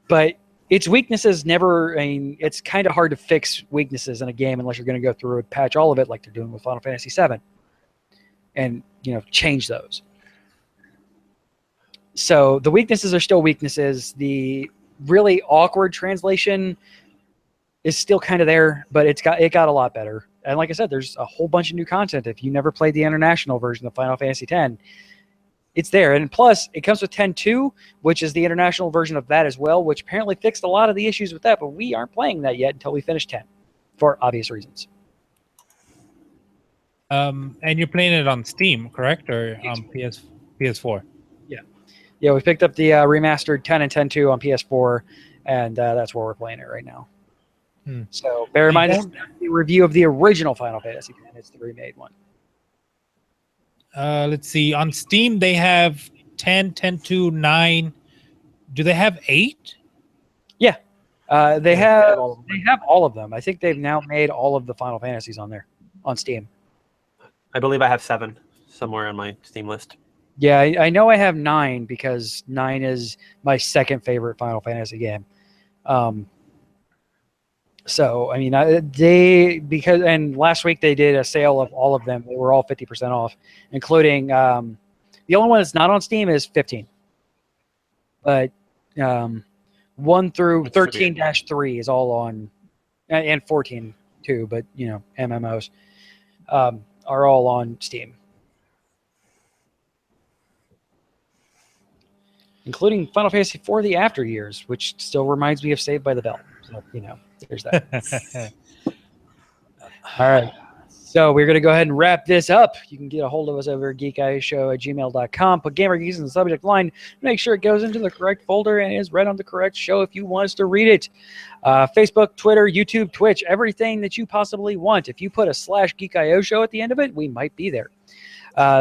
[SPEAKER 2] but its weaknesses never. I mean, it's kind of hard to fix weaknesses in a game unless you're going to go through and patch all of it, like they're doing with Final Fantasy VII, and change those. So the weaknesses are still weaknesses. The really awkward translation is still kind of there, but it got a lot better. And like I said, there's a whole bunch of new content. If you never played the international version of Final Fantasy X, it's there. And plus, it comes with 10.2, which is the international version of that as well, which apparently fixed a lot of the issues with that, but we aren't playing that yet until we finish 10, for obvious reasons.
[SPEAKER 1] And you're playing it on Steam, correct? Or on PS4?
[SPEAKER 2] Yeah, we picked up the remastered 10 and 10.2 on PS4, and that's where we're playing it right now. So bear in mind, it's the review of the original Final Fantasy X. It's the remade one.
[SPEAKER 1] Let's see. On Steam, they have 10, 10.2, 9. Do they have 8?
[SPEAKER 2] Yeah, they have all of them. I think they've now made all of the Final Fantasies on there on Steam.
[SPEAKER 3] I believe I have 7 somewhere on my Steam list.
[SPEAKER 2] Yeah, I know I have 9 because 9 is my second favorite Final Fantasy game. So I mean, and last week they did a sale of all of them. They were all 50% off, including the only one that's not on Steam is 15. But 1 through 13-3 is all on, and 14 too. But MMOs are all on Steam. Including Final Fantasy IV: The After Years, which still reminds me of Saved by the Bell. So, there's that. All right. So we're going to go ahead and wrap this up. You can get a hold of us over at geekishow@gmail.com. Put Gamer Geeks in the subject line. Make sure it goes into the correct folder and is read on the correct show if you want us to read it. Facebook, Twitter, YouTube, Twitch, everything that you possibly want. If you put a /GeekIO show at the end of it, we might be there.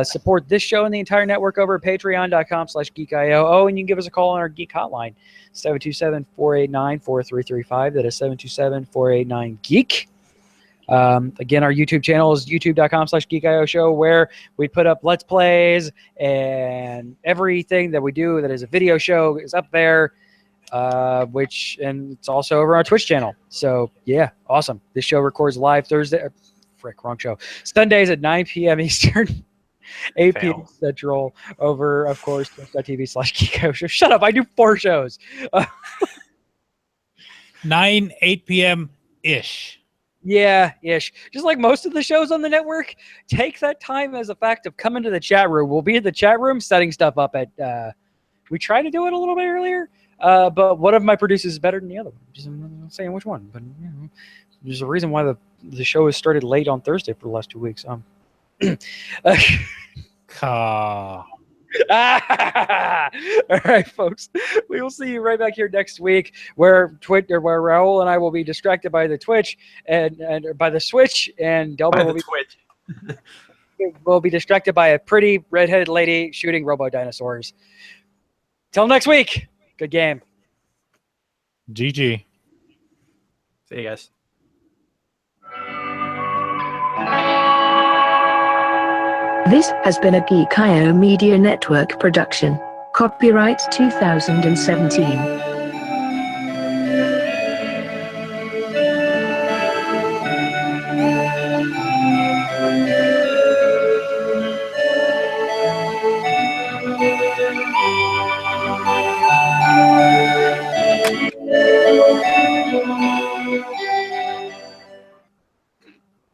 [SPEAKER 2] Support this show and the entire network over at patreon.com/geekio. Oh, and you can give us a call on our Geek hotline, 727-489-4335. That is 727-489-GEEK. Again, our YouTube channel is youtube.com/geekio show, where we put up Let's Plays and everything that we do that is a video show is up there, and it's also over our Twitch channel. So, yeah, awesome. This show records live wrong show. Sundays at 9 p.m. Eastern. 8 p.m. Central over, of course, twitch.tv/Geeko show. Shut up. I do 4 shows.
[SPEAKER 1] 8 p.m. ish.
[SPEAKER 2] Yeah, ish. Just like most of the shows on the network, take that time as a fact of coming to the chat room. We'll be in the chat room setting stuff up at, we try to do it a little bit earlier, but one of my producers is better than the other one. I'm not saying which one, but there's a reason why the show has started late on Thursday for the last 2 weeks. All right, folks. We will see you right back here next week, where Raul and I will be distracted by the Twitch and by the Switch, and Delbert will be distracted by a pretty redheaded lady shooting robo dinosaurs. Till next week. Good game.
[SPEAKER 1] GG.
[SPEAKER 3] See you guys.
[SPEAKER 5] This has been a Geek.io Media Network production. Copyright 2017.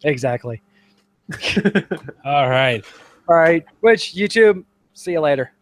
[SPEAKER 2] Exactly.
[SPEAKER 1] All right.
[SPEAKER 2] All right. Twitch, YouTube. See you later.